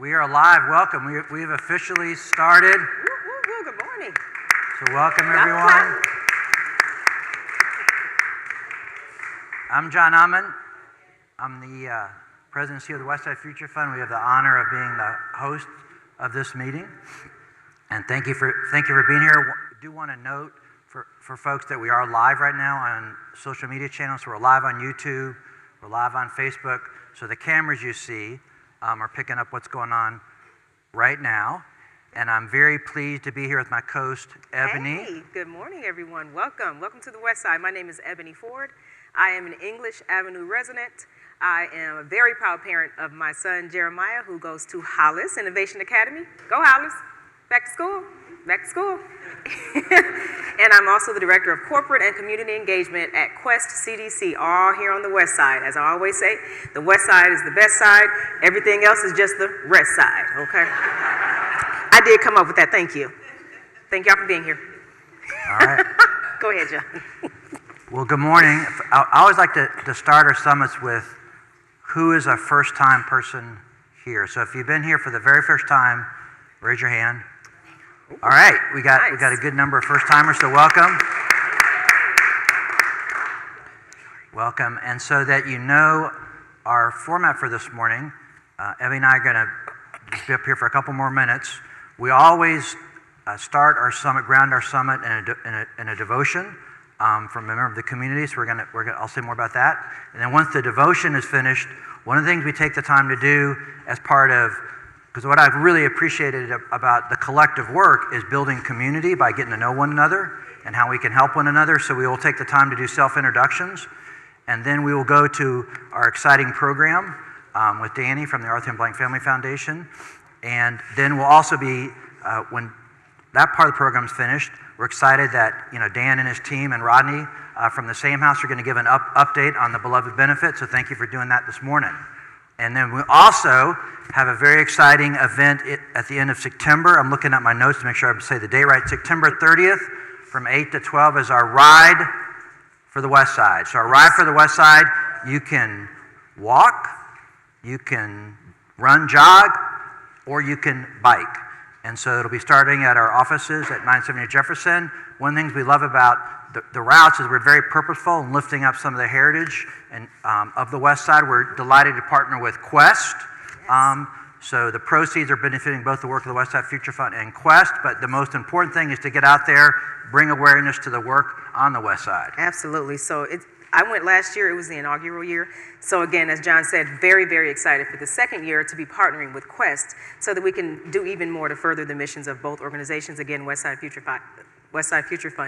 We are live. Welcome. We've officially started. Woo, woo, woo. Good morning. So welcome, everyone. I'm John Ahmann. I'm the president and CEO of the Westside Future Fund. We have the honor of being the host of this meeting. And thank you for being here. I do want to note for folks that we are live right now on social media channels. So we're live on YouTube. We're live on Facebook. So the cameras you see are picking up what's going on right now. And I'm very pleased to be here with my co-host, Ebony. Hey, good morning, everyone. Welcome. Welcome to the West Side. My name is Ebony Ford. I am an English Avenue resident. I am a very proud parent of my son, Jeremiah, who goes to Hollis Innovation Academy. Go Hollis. Back to school. Back to school. And I'm also the Director of Corporate and Community Engagement at Quest CDC, all here on the West Side. As I always say, the West Side is the best side. Everything else is just the rest side, okay? I did come up with that. Thank you. Thank y'all for being here. All right. Go ahead, John. Well, good morning. I always like to start our summits with who is a first-time person here. So if you've been here for the very first time, raise your hand. All right, we got a good number of first-timers, so welcome. Welcome, and so that you know our format for this morning, Evie and I are going to be up here for a couple more minutes. We always start our summit, ground our summit in a devotion from a member of the community. So I'll say more about that. And then once the devotion is finished, one of the things we take the time to do as part of, because what I've really appreciated about the collective work is building community by getting to know one another and how we can help one another. So we will take the time to do self-introductions, and then we will go to our exciting program with Danny from the Arthur M. Blank Family Foundation. And then we'll also be, when that part of the program is finished, we're excited that Dan and his team and Rodney from the same house are going to give an update on the Beloved Benefit. So thank you for doing that this morning. And then we also have a very exciting event at the end of September. I'm looking at my notes to make sure I say the date right. September 30th from 8 to 12 is our Ride for the West Side. So our Ride for the West Side, you can walk, you can run, jog, or you can bike. And so it'll be starting at our offices at 970 Jefferson. One of the things we love about the routes is we're very purposeful in lifting up some of the heritage and of the West Side. We're delighted to partner with Quest. Yes. So the proceeds are benefiting both the work of the West Side Future Fund and Quest, but the most important thing is to get out there, bring awareness to the work on the West Side. Absolutely. So I went last year, it was the inaugural year. So again, as John said, very, very excited for the second year to be partnering with Quest so that we can do even more to further the missions of both organizations, again, West Side Future Fund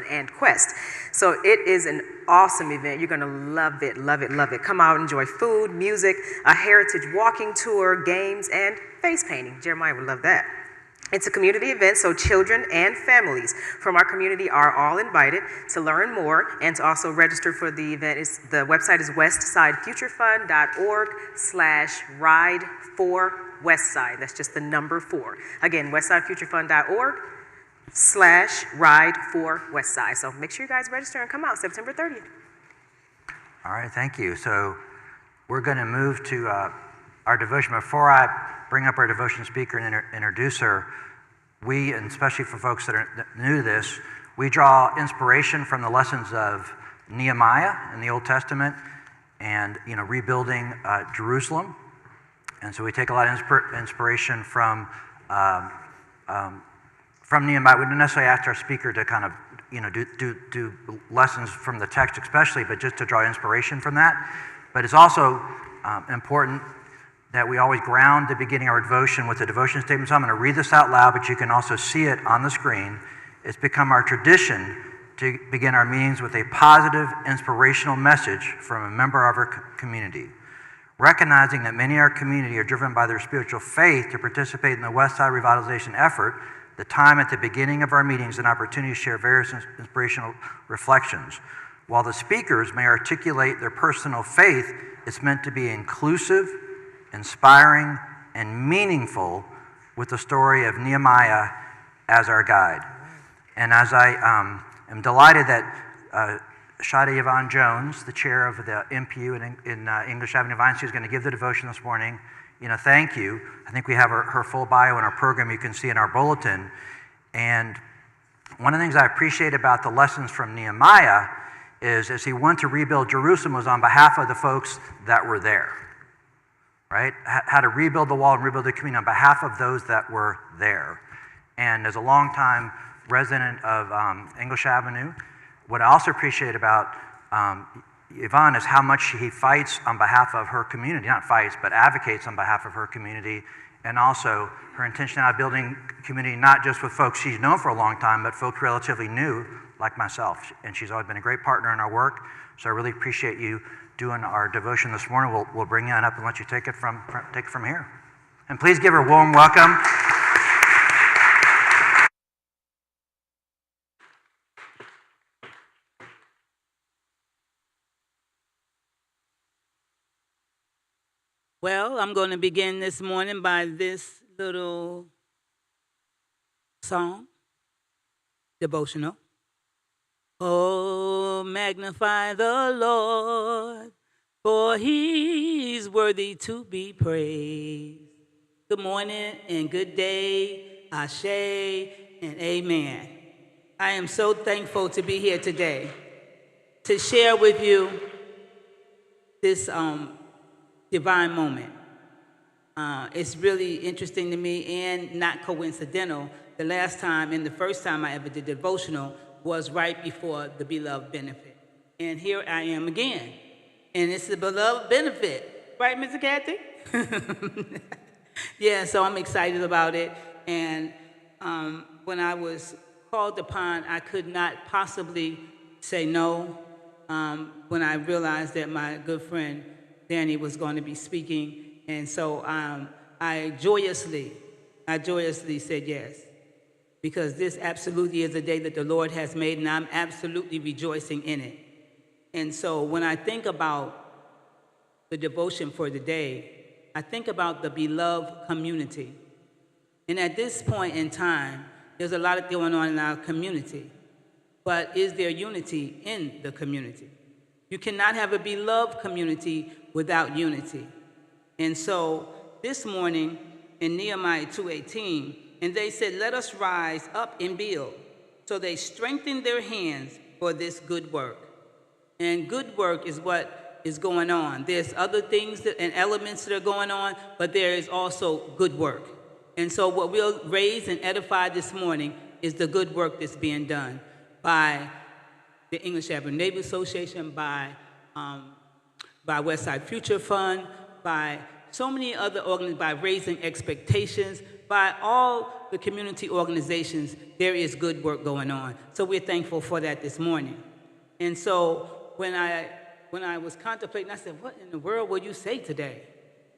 and Quest. So it is an awesome event. You're gonna love it, love it, love it. Come out, enjoy food, music, a heritage walking tour, games, and face painting. Jeremiah would love that. It's a community event, so children and families from our community are all invited. To learn more and to also register for the event, the website is westsidefuturefund.org/ride4westside. That's just the number 4. Again, westsidefuturefund.org/ride4westside. So make sure you guys register and come out September 30th. All right, thank you. So we're going to move to our devotion. Before I bring up our devotion speaker and introduce her, we, and especially for folks that are new to this, we draw inspiration from the lessons of Nehemiah in the Old Testament and rebuilding Jerusalem. And so we take a lot of inspiration from Nehemiah. We don't necessarily ask our speaker to kind of do lessons from the text especially, but just to draw inspiration from that. But it's also important that we always ground the beginning of our devotion with the devotion statement. So I'm going to read this out loud, but you can also see it on the screen. It's become our tradition to begin our meetings with a positive, inspirational message from a member of our community. Recognizing that many in our community are driven by their spiritual faith to participate in the West Side revitalization effort, the time at the beginning of our meetings is an opportunity to share various inspirational reflections. While the speakers may articulate their personal faith, it's meant to be inclusive, inspiring, and meaningful with the story of Nehemiah as our guide. And as I am delighted that Yvonne Jones, the chair of the MPU in English Avenue Vine, is going to give the devotion this morning. thank you. I think we have her full bio in our program you can see in our bulletin. And one of the things I appreciate about the lessons from Nehemiah is as he went to rebuild Jerusalem was on behalf of the folks that were there, right? How to rebuild the wall and rebuild the community on behalf of those that were there. And as a longtime resident of English Avenue, what I also appreciate about Yvonne is how much he fights on behalf of her community, not fights, but advocates on behalf of her community, and also her intention on building community not just with folks she's known for a long time, but folks relatively new like myself. And she's always been a great partner in our work, so I really appreciate you doing our devotion this morning. We'll bring you on up and let you take it from here. And please give her a warm welcome. Well, I'm going to begin this morning by this little song, devotional. Oh, magnify the Lord, for he's worthy to be praised. Good morning and good day, Ashe and amen. I am so thankful to be here today to share with you this divine moment. It's really interesting to me and not coincidental. The last time and the first time I ever did devotional was right before the beloved benefit. And here I am again. And it's the beloved benefit. Right, Mr. Kathy? Yeah, so I'm excited about it. And when I was called upon, I could not possibly say no. When I realized that my good friend Danny was going to be speaking, and so I joyously said yes, because this absolutely is a day that the Lord has made, and I'm absolutely rejoicing in it. And so when I think about the devotion for the day, I think about the beloved community. And at this point in time, there's a lot going on in our community, but is there unity in the community? You cannot have a beloved community without unity. And so this morning in Nehemiah 2:18, and they said, let us rise up and build. So they strengthened their hands for this good work. And good work is what is going on. There's other things and elements that are going on, but there is also good work. And so what we'll raise and edify this morning is the good work that's being done by the English Avenue Neighborhood Association, by Westside Future Fund, by so many other organizations, by Raising Expectations, by all the community organizations. There is good work going on. So we're thankful for that this morning. And so when I was contemplating, I said, what in the world will you say today?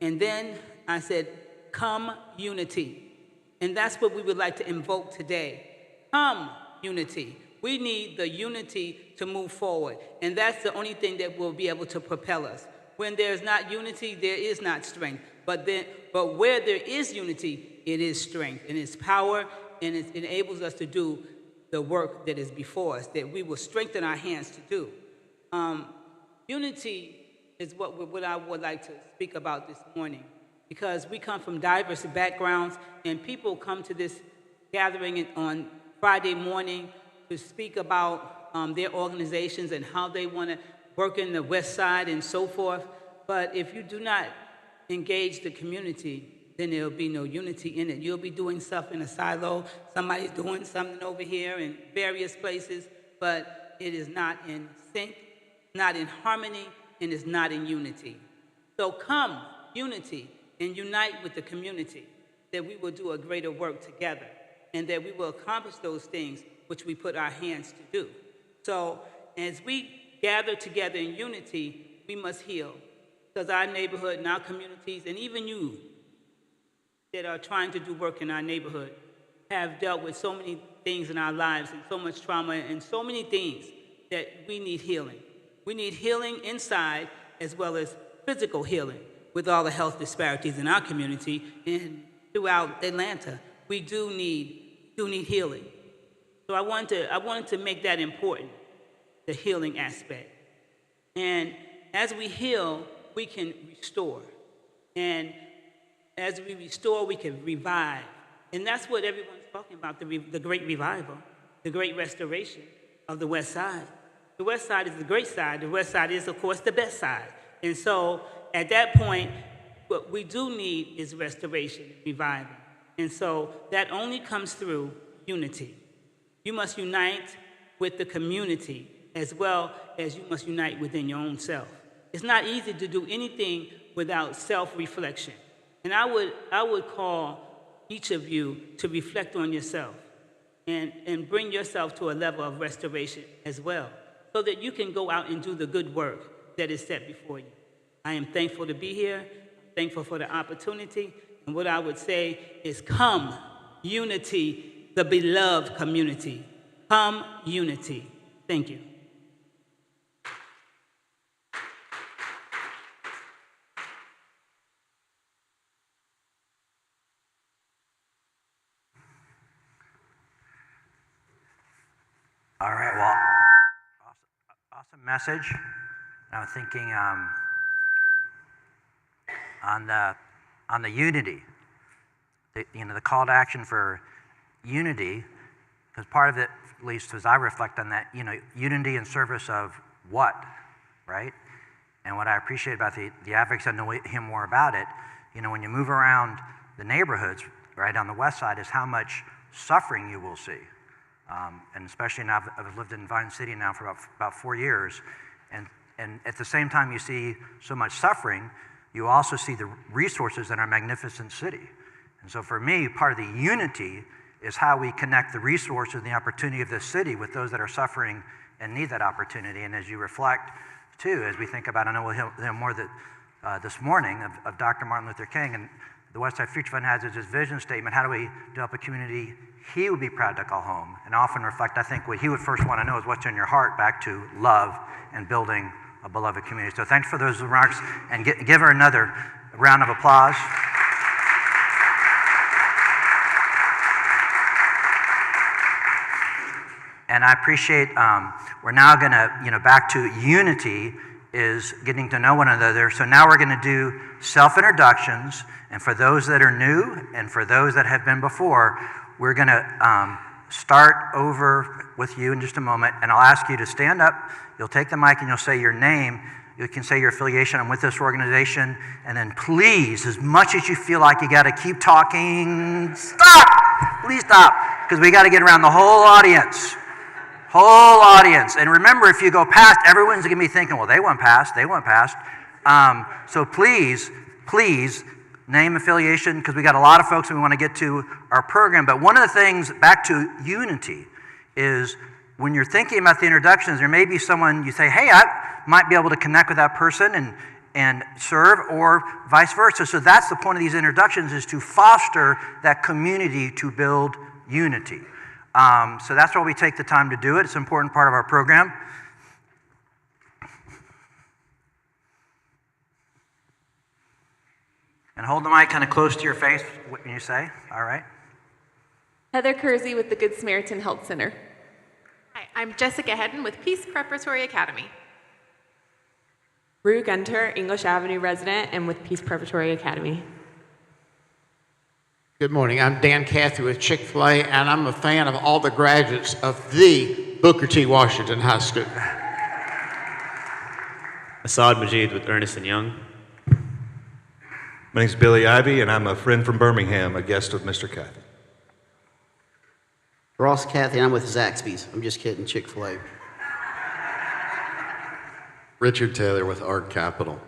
And then I said, come unity. And that's what we would like to invoke today. Come unity. We need the unity to move forward. And that's the only thing that will be able to propel us. When there's not unity, there is not strength. But where there is unity, it is strength and it's power, and it enables us to do the work that is before us, that we will strengthen our hands to do. Unity is what I would like to speak about this morning, because we come from diverse backgrounds, and people come to this gathering on Friday morning to speak about their organizations and how they want to work in the West Side and so forth. But if you do not engage the community, then there'll be no unity in it. You'll be doing stuff in a silo. Somebody's doing something over here in various places, but it is not in sync, not in harmony, and is not in unity. So come, unity, and unite with the community, that we will do a greater work together, and that we will accomplish those things which we put our hands to do. So as we gather together in unity, we must heal, because our neighborhood and our communities, and even you that are trying to do work in our neighborhood, have dealt with so many things in our lives and so much trauma and so many things that we need healing. We need healing inside as well as physical healing with all the health disparities in our community and throughout Atlanta. We do need healing. So I wanted to make that important, the healing aspect. And as we heal, we can restore. And as we restore, we can revive. And that's what everyone's talking about, the great revival, the great restoration of the West Side. The West Side is the great side. The West Side is, of course, the best side. And so at that point, what we do need is restoration, revival. And so that only comes through unity. You must unite with the community as well as you must unite within your own self. It's not easy to do anything without self-reflection. And I would call each of you to reflect on yourself and bring yourself to a level of restoration as well, so that you can go out and do the good work that is set before you. I am thankful to be here, thankful for the opportunity, and what I would say is come, unity, the beloved community. Come, unity. Thank you. All right, well, awesome message. I'm thinking on the unity, the call to action for unity, because part of it, at least as I reflect on that, unity in service of what, right? And what I appreciate about the advocates, I know him more about it, when you move around the neighborhoods, right, on the west side, is how much suffering you will see. And especially now, I've lived in Vine City now for about 4 years, and at the same time you see so much suffering, you also see the resources in our magnificent city. And so for me, part of the unity is how we connect the resources and the opportunity of this city with those that are suffering and need that opportunity. And as you reflect, too, as we think about, I know we'll hear more this morning of Dr. Martin Luther King, and the Westside Future Fund has as his vision statement, how do we develop a community he would be proud to call home? And often reflect, I think what he would first want to know is what's in your heart, back to love and building a beloved community. So thanks for those remarks, and give her another round of applause. And I appreciate, we're now gonna, back to unity is getting to know one another. So now we're gonna do self-introductions, and for those that are new and for those that have been before, we're gonna start over with you in just a moment, and I'll ask you to stand up. You'll take the mic and you'll say your name. You can say your affiliation, I'm with this organization, and then please, as much as you feel like you gotta keep talking, stop! Please stop, because we gotta get around the whole audience. Whole audience. And remember, if you go past, everyone's gonna be thinking, well, they went past. So please, name, affiliation, because we got a lot of folks and we want to get to our program. But one of the things, back to unity, is when you're thinking about the introductions, there may be someone you say, hey, I might be able to connect with that person and serve, or vice versa. So that's the point of these introductions, is to foster that community to build unity. So that's why we take the time to do it. It's an important part of our program. And hold the mic kind of close to your face when you say, all right. Heather Kersey with the Good Samaritan Health Center. Hi, I'm Jessica Hedden with Peace Preparatory Academy. Rue Gunter, English Avenue resident and with Peace Preparatory Academy. Good morning. I'm Dan Cathy with Chick-fil-A, and I'm a fan of all the graduates of the Booker T. Washington High School. Asad Majid with Ernest & Young. My name's Billy Ivy, and I'm a friend from Birmingham, a guest of Mr. Cathy. Ross Cathy, and I'm with Zaxby's. I'm just kidding, Chick-fil-A. Richard Taylor with Art Capital.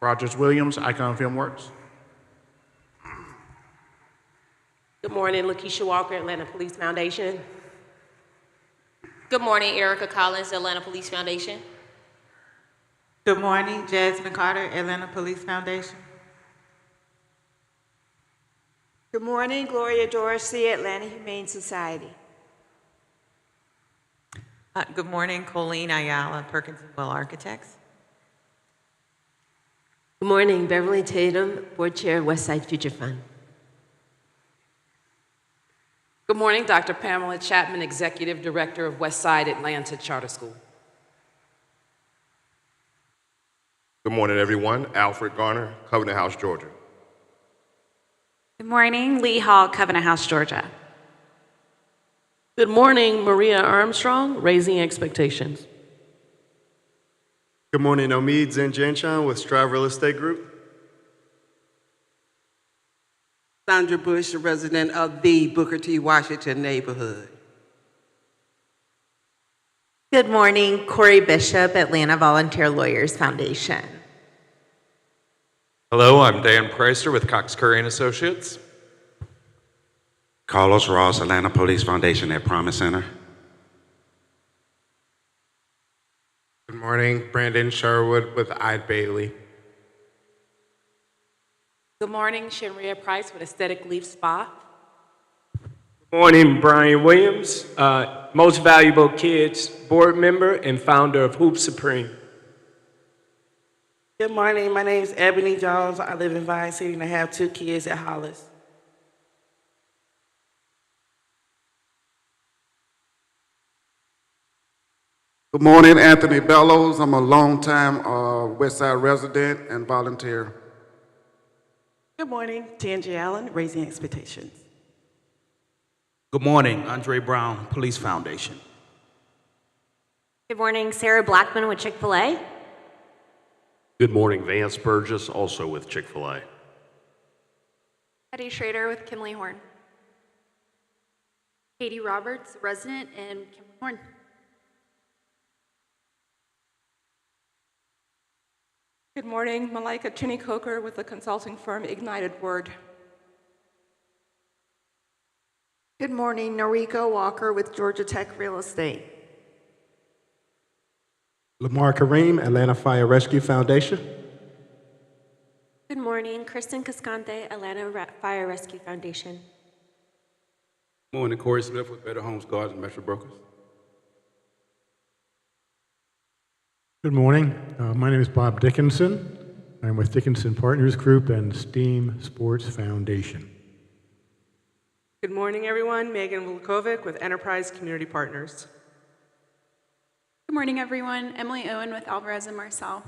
Rogers Williams, Icon Film Works. Good morning, Lakeisha Walker, Atlanta Police Foundation. Good morning, Erica Collins, Atlanta Police Foundation. Good morning, Jasmine Carter, Atlanta Police Foundation. Good morning, Gloria Dorsey, Atlanta Humane Society. Good morning, Colleen Ayala, Perkins & Will Architects. Good morning, Beverly Tatum, Board Chair, Westside Future Fund. Good morning, Dr. Pamela Chapman, Executive Director of Westside Atlanta Charter School. Good Good morning, everyone. Alfred Garner, Covenant House, Georgia. Good morning, Lee Hall, Covenant House, Georgia. Good morning, Maria Armstrong, Raising Expectations. Good morning, Omid Zenjanchan with Strive Real Estate Group. Sandra Bush, a resident of the Booker T. Washington neighborhood. Good morning, Corey Bishop, Atlanta Volunteer Lawyers Foundation. Hello, I'm Dan Preister with Cox Curry and Associates. Carlos Ross, Atlanta Police Foundation at Promise Center. Good morning, Brandon Sherwood with Ide Bailey. Good morning, Shenria Price with Aesthetic Leaf Spa. Morning, Brian Williams, Most Valuable Kids board member and founder of Hoop Supreme. Good morning, my name is Ebony Jones. I live in Vine City and I have 2 kids at Hollis. Good morning, Anthony Bellows. I'm a longtime Westside resident and volunteer. Good morning, Tangi Allen, Raising Expectations. Good morning, Andre Brown, Police Foundation. Good morning, Sarah Blackman with Chick-fil-A. Good morning, Vance Burgess, also with Chick-fil-A. Eddie Schrader with Kimley Horn. Katie Roberts, resident in Kimley Horn. Good morning, Malika Chinny Coker with the consulting firm Ignited Word. Good morning, Noriko Walker with Georgia Tech Real Estate. Lamar Kareem, Atlanta Fire Rescue Foundation. Good morning, Kristen Cascante, Atlanta Fire Rescue Foundation. Good morning, Corey Smith with Better Homes Guards and Metro Brokers. Good morning. My name is Bob Dickinson. I'm with Dickinson Partners Group and STEAM Sports Foundation. Good morning, everyone. Megan Volkovic with Enterprise Community Partners. Good morning, everyone. Emily Owen with Alvarez and Marcel.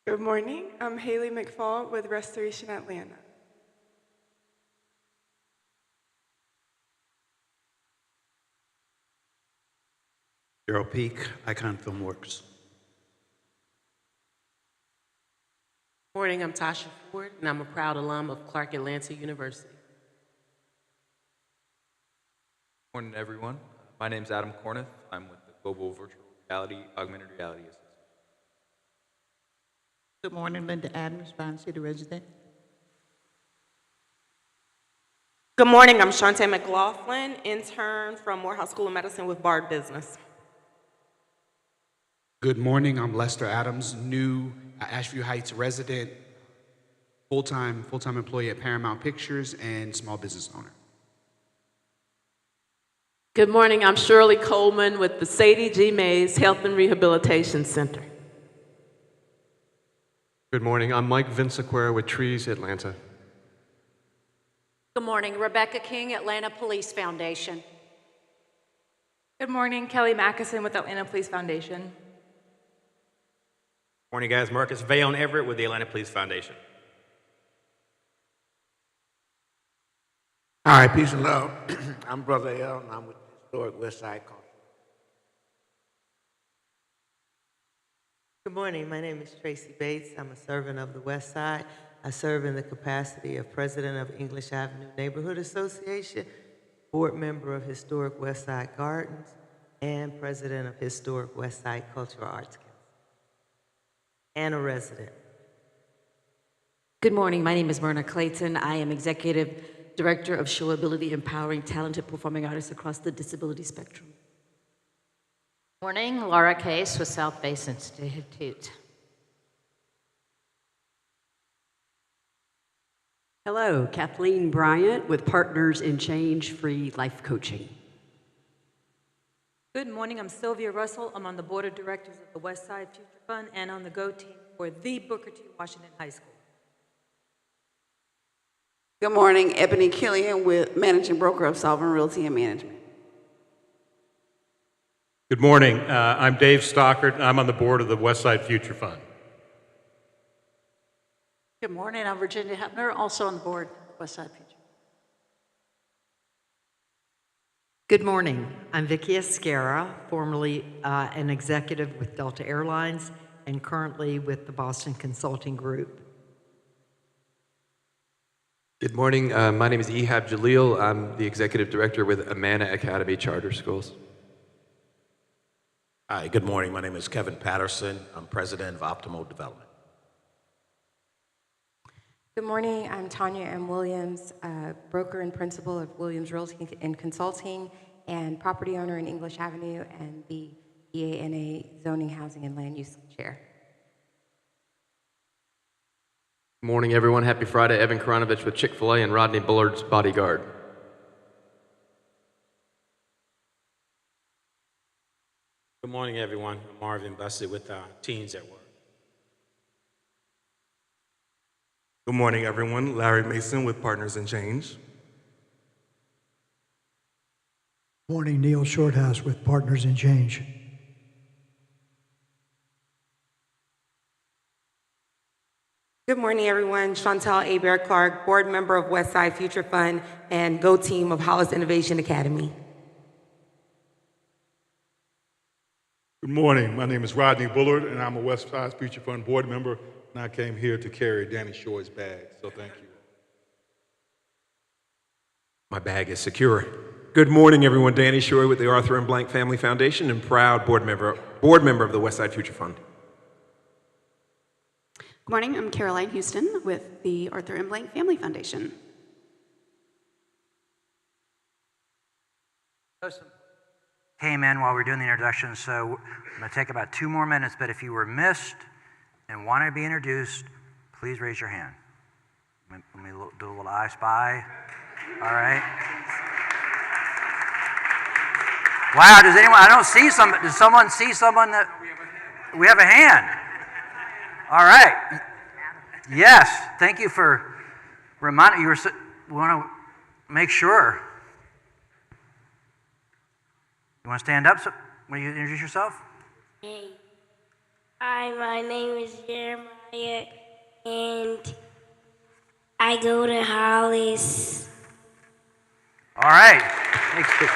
Good morning. I'm Haley McFall with Restoration Atlanta. Gerald Peak, Icon Film Works. Good morning, I'm Tasha Ford, and I'm a proud alum of Clark Atlanta University. Good morning, everyone. My name is Adam Corneth. I'm with the Global Virtual Reality, Augmented Reality Association. Good morning, Linda Adams, Vine City resident. Good morning, I'm Shantae McLaughlin, intern from Morehouse School of Medicine with Bard Business. Good morning, I'm Lester Adams, new Ashview Heights resident, full-time employee at Paramount Pictures and small business owner. Good morning, I'm Shirley Coleman with the Sadie G. Mays Health and Rehabilitation Center. Good morning, I'm Mike Vincequer with Trees Atlanta. Good morning, Rebecca King, Atlanta Police Foundation. Good morning, Kelly Mackison with Atlanta Police Foundation. Morning, guys. Marcus Vayon Everett with the Atlanta Police Foundation. All right, peace and love. I'm Brother L, and I'm with Historic Westside Culture. Good morning, my name is Tracy Bates. I'm a servant of the West Side. I serve in the capacity of President of English Avenue Neighborhood Association, board member of Historic Westside Gardens, and president of Historic Westside Cultural Arts Council, and a resident. Good morning. My name is Myrna Clayton. I am Executive Director of Showability, empowering talented performing artists across the disability spectrum. Morning, Laura Case with South Base Institute. Hello, Kathleen Bryant with Partners in Change Free Life Coaching. Good morning, I'm Sylvia Russell. I'm on the board of directors of the West Side Future Fund and on the GO team for the Booker T. Washington High School. Good morning, Ebony Killian with Managing Broker of Sovereign Realty and Management. Good morning. I'm Dave Stockert, and I'm on the board of the Westside Future Fund. Good morning. I'm Virginia Hepner, also on the board of Westside Future. Good morning. I'm Vicki Escara, formerly an executive with Delta Airlines and currently with the Boston Consulting Group. Good morning. My name is Ehab Jalil. I'm the executive director with Ahmann Academy Charter Schools. Hi, good morning. My name is Kevin Patterson. I'm president of Optimal Development. Good morning. I'm Tanya M. Williams, broker and principal of Williams Realty and Consulting and property owner in English Avenue and the EANA Zoning, Housing, and Land Use Chair. Good morning, everyone. Happy Friday. Evan Karanovich with Chick-fil-A and Rodney Bullard's bodyguard. Good morning, everyone. I'm Marvin Bussett with Teens at Work. Good morning, everyone. Larry Mason with Partners in Change. Morning, Neil Shorthouse with Partners in Change. Good morning, everyone. Chantal Hebert-Clark, board member of Westside Future Fund and Go Team of Hollis Innovation Academy. Good morning. My name is Rodney Bullard, and I'm a Westside Future Fund board member, and I came here to carry Danny Shoy's bag, so thank you. My bag is secure. Good morning, everyone. Danny Shoy with the Arthur M. Blank Family Foundation and proud board member of the Westside Future Fund. Good morning. I'm Caroline Huston with the Arthur M. Blank Family Foundation. Came in while we were doing the introduction, so I'm going to take about 2 more minutes, but if you were missed and want to be introduced, please raise your hand. Let me do a little I Spy. All right. Wow, does anyone, I don't see somebody, does someone see someone that, we have a hand. All right. Yes, thank you for reminding, we want to make sure. You want to stand up? So, will you introduce yourself? Hey. Hi, my name is Jeremiah, and I go to Hollis. All right. Thank you.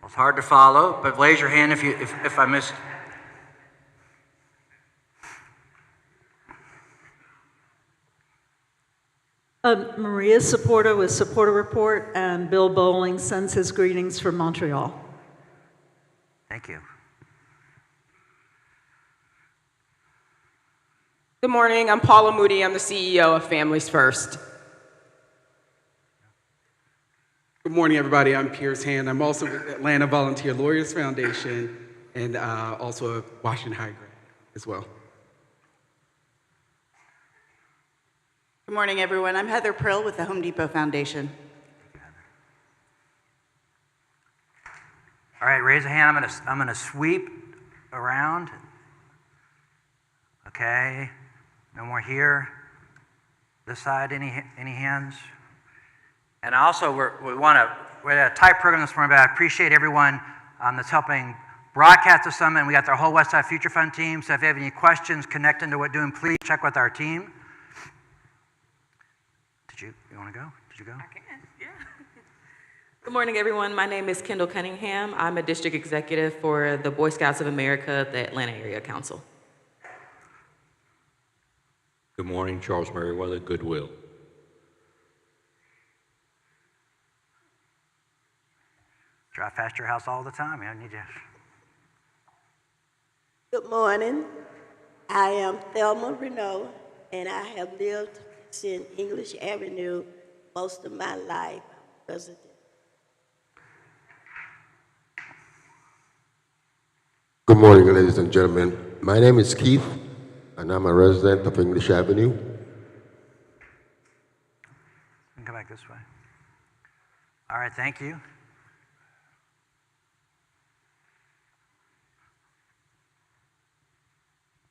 Well, it's hard to follow, but raise your hand if I missed. Maria Supporter with Supporter Report, and Bill Bowling sends his greetings from Montreal. Thank you. Good morning. I'm Paula Moody. I'm the CEO of Families First. Good morning, everybody. I'm Pierce Hand. I'm also with Atlanta Volunteer Lawyers Foundation and also a Washington High grad as well. Good morning, everyone. I'm Heather Prill with the Home Depot Foundation. All right, raise a hand. I'm gonna sweep around. Okay, no more here. This side, any hands? And also, we're at a tight program this morning, but I appreciate everyone that's helping broadcast the summit. And we got our whole Westside Future Fund team. So if you have any questions connecting to what we're doing, please check with our team. You want to go? Did you go? I can, yeah. Good morning, everyone. My name is Kendall Cunningham. I'm a district executive for the Boy Scouts of America, the Atlanta Area Council. Good morning, Charles Merriweather, Goodwill. Drive past your house all the time. I need to. Good morning. I am Thelma Renault, and I have lived in English Avenue most of my life. President. Good morning, ladies and gentlemen. My name is Keith, and I'm a resident of English Avenue. Come back this way. All right, thank you.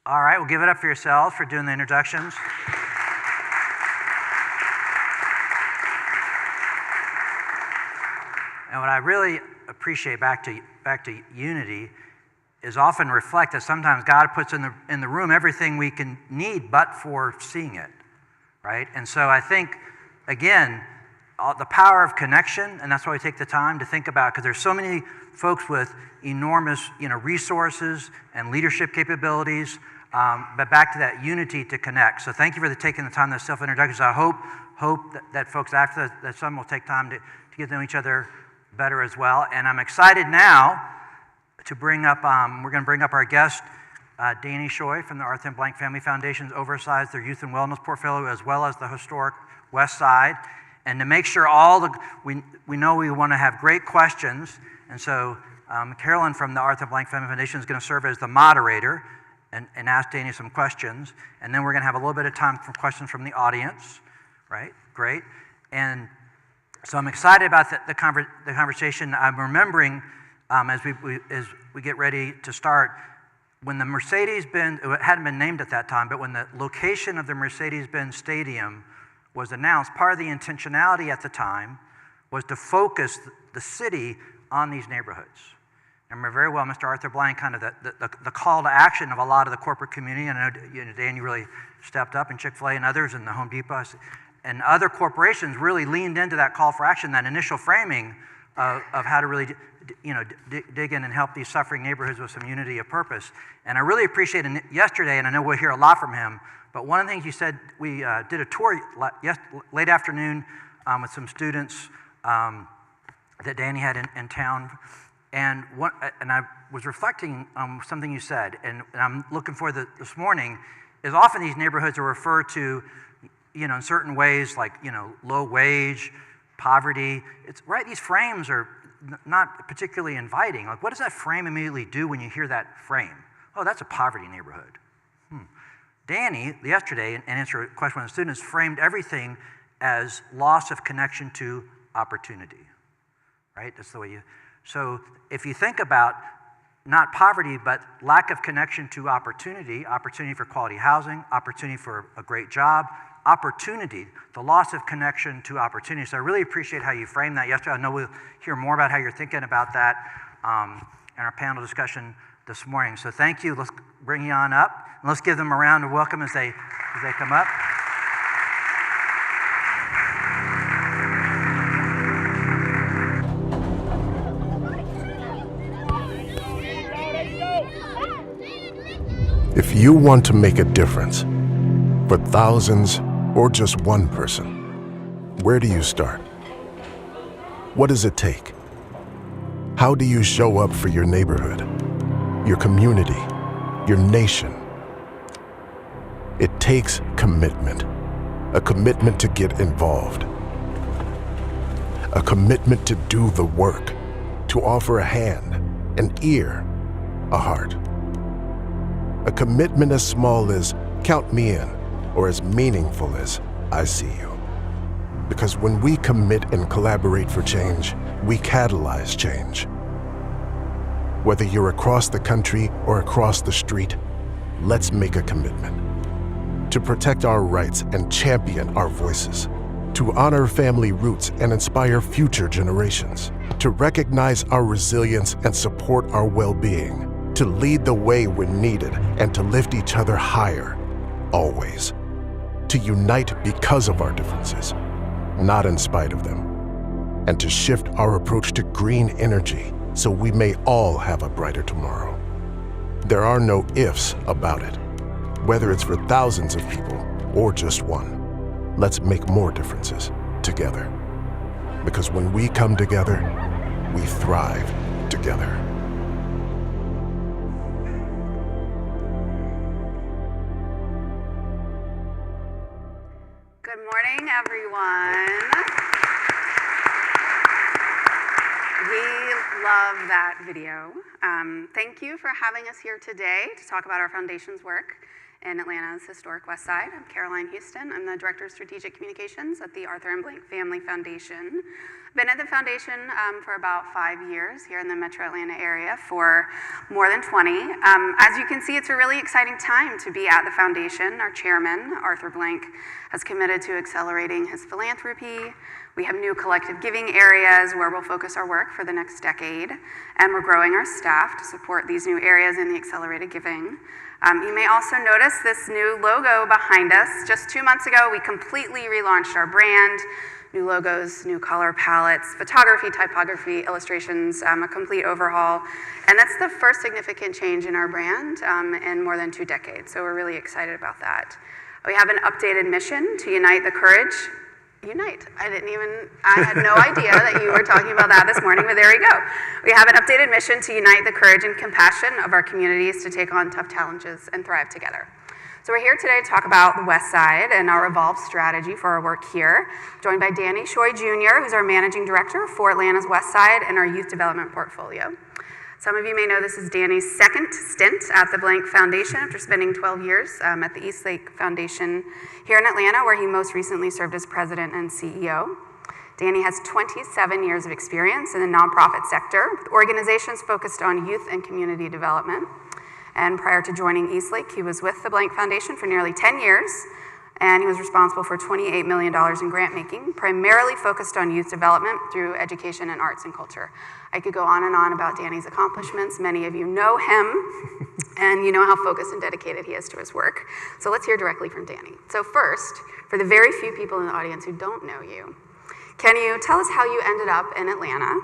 All right, well, give it up for yourselves for doing the introductions. And what I really appreciate back to unity is often reflect that sometimes God puts in the room everything we can need but for seeing it, right? And so I think, again, the power of connection, and that's why we take the time to think about, because there's so many folks with enormous resources and leadership capabilities, but back to that unity to connect. So thank you for taking the time, those self-introductions. I hope that folks after the summit will take time to get to know each other better as well. And I'm excited now to bring up, we're going to bring up our guest, Danny Shoy from the Arthur and Blank Family Foundation's oversizes their youth and wellness portfolio as well as the historic West Side. And to make sure we know we want to have great questions. And so Carolyn from the Arthur and Blank Family Foundation is going to serve as the moderator and ask Danny some questions. And then we're going to have a little bit of time for questions from the audience, right? Great. And so I'm excited about the conversation. I'm remembering as we get ready to start, when the Mercedes-Benz, it hadn't been named at that time, but when the location of the Mercedes-Benz Stadium was announced, part of the intentionality at the time was to focus the city on these neighborhoods. I remember very well Mr. Arthur Blank, kind of the call to action of a lot of the corporate community. And I know Dan, you really stepped up, and Chick-fil-A and others, and the Home Depot, and other corporations really leaned into that call for action, that initial framing of how to really dig in and help these suffering neighborhoods with some unity of purpose. And I really appreciated yesterday, and I know we'll hear a lot from him, but one of the things you said, we did a tour late afternoon with some students that Danny had in town, and I was reflecting on something you said, and I'm looking for this morning, is often these neighborhoods are referred to, in certain ways, like, low wage, poverty. It's right, these frames are not particularly inviting. Like, what does that frame immediately do when you hear that frame? Oh, that's a poverty neighborhood. Danny, yesterday, in answer to a question from the students, framed everything as loss of connection to opportunity, right? That's the way you, so if you think about not poverty, but lack of connection to opportunity, opportunity for quality housing, opportunity for a great job, opportunity, the loss of connection to opportunity. So I really appreciate how you framed that yesterday. I know we'll hear more about how you're thinking about that in our panel discussion this morning. So thank you. Let's bring you on up. And let's give them a round of welcome as they come up. If you want to make a difference for thousands or just one person, where do you start? What does it take? How do you show up for your neighborhood, your community, your nation? It takes commitment, a commitment to get involved, a commitment to do the work, to offer a hand, an ear, a heart. A commitment as small as count me in, or as meaningful as I see you. Because when we commit and collaborate for change, we catalyze change. Whether you're across the country or across the street, let's make a commitment to protect our rights and champion our voices, to honor family roots and inspire future generations, to recognize our resilience and support our well-being, to lead the way when needed and to lift each other higher, always. To unite because of our differences, not in spite of them. And to shift our approach to green energy so we may all have a brighter tomorrow. There are no ifs about it. Whether it's for thousands of people or just one, let's make more differences together. Because when we come together, we thrive together. Good morning, everyone. We love that video. Thank you for having us here today to talk about our foundation's work. in Atlanta's historic West Side. I'm Caroline Huston. I'm the Director of Strategic Communications at the Arthur M. Blank Family Foundation. I've been at the foundation for about 5 years here in the metro Atlanta area for more than 20. As you can see, it's a really exciting time to be at the foundation. Our chairman, Arthur Blank, has committed to accelerating his philanthropy. We have new collective giving areas where we'll focus our work for the next decade, and we're growing our staff to support these new areas in the accelerated giving. You may also notice this new logo behind us. Just 2 months ago, we completely relaunched our brand. New logos, new color palettes, photography, typography, illustrations, a complete overhaul. And that's the first significant change in our brand in more than 2 decades, so we're really excited about that. We have an updated mission to unite the courage. Unite. I had no idea that you were talking about that this morning, but there we go. We have an updated mission to unite the courage and compassion of our communities to take on tough challenges and thrive together. So we're here today to talk about the West Side and our evolved strategy for our work here, joined by Shoy Jr., who's our Managing Director for Atlanta's West Side and our Youth Development Portfolio. Some of you may know this is Danny's second stint at the Blank Foundation after spending 12 years at the Eastlake Foundation here in Atlanta, where he most recently served as president and CEO. Danny has 27 years of experience in the nonprofit sector, with organizations focused on youth and community development. And prior to joining Eastlake, he was with the Blank Foundation for nearly 10 years, and he was responsible for $28 million in grant making, primarily focused on youth development through education and arts and culture. I could go on and on about Danny's accomplishments. Many of you know him, and you know how focused and dedicated he is to his work. So let's hear directly from Danny. So first, for the very few people in the audience who don't know you, can you tell us how you ended up in Atlanta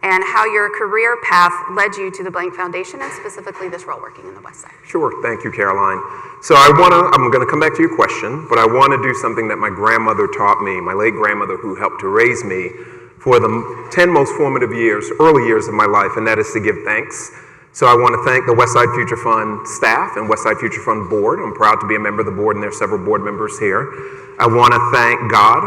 and how your career path led you to the Blank Foundation and specifically this role working in the West Side? Sure, thank you, Caroline. So I'm gonna come back to your question, but I wanna do something that my grandmother taught me, my late grandmother who helped to raise me for the 10 most formative years, early years of my life, and that is to give thanks. So I wanna thank the Westside Future Fund staff and Westside Future Fund board. I'm proud to be a member of the board and there are several board members here. I wanna thank God.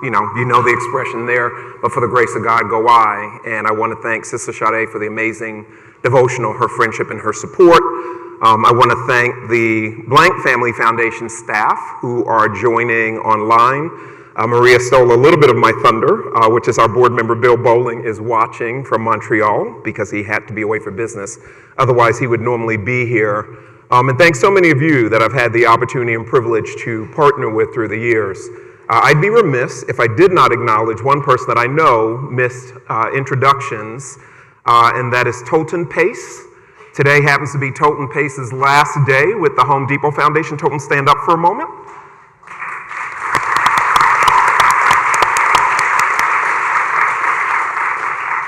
You know the expression there, but for the grace of God go I. And I want to thank Sister Sade for the amazing devotional, her friendship and her support. I want to thank the Blank Family Foundation staff who are joining online. Maria stole a little bit of my thunder, which is our board member Bill Bowling is watching from Montreal because he had to be away for business. Otherwise, he would normally be here. And thanks so many of you that I've had the opportunity and privilege to partner with through the years. I'd be remiss if I did not acknowledge one person that I know missed introductions, and that is Tolton Pace. Today happens to be Tolton Pace's last day with the Home Depot Foundation. Tolton, stand up for a moment.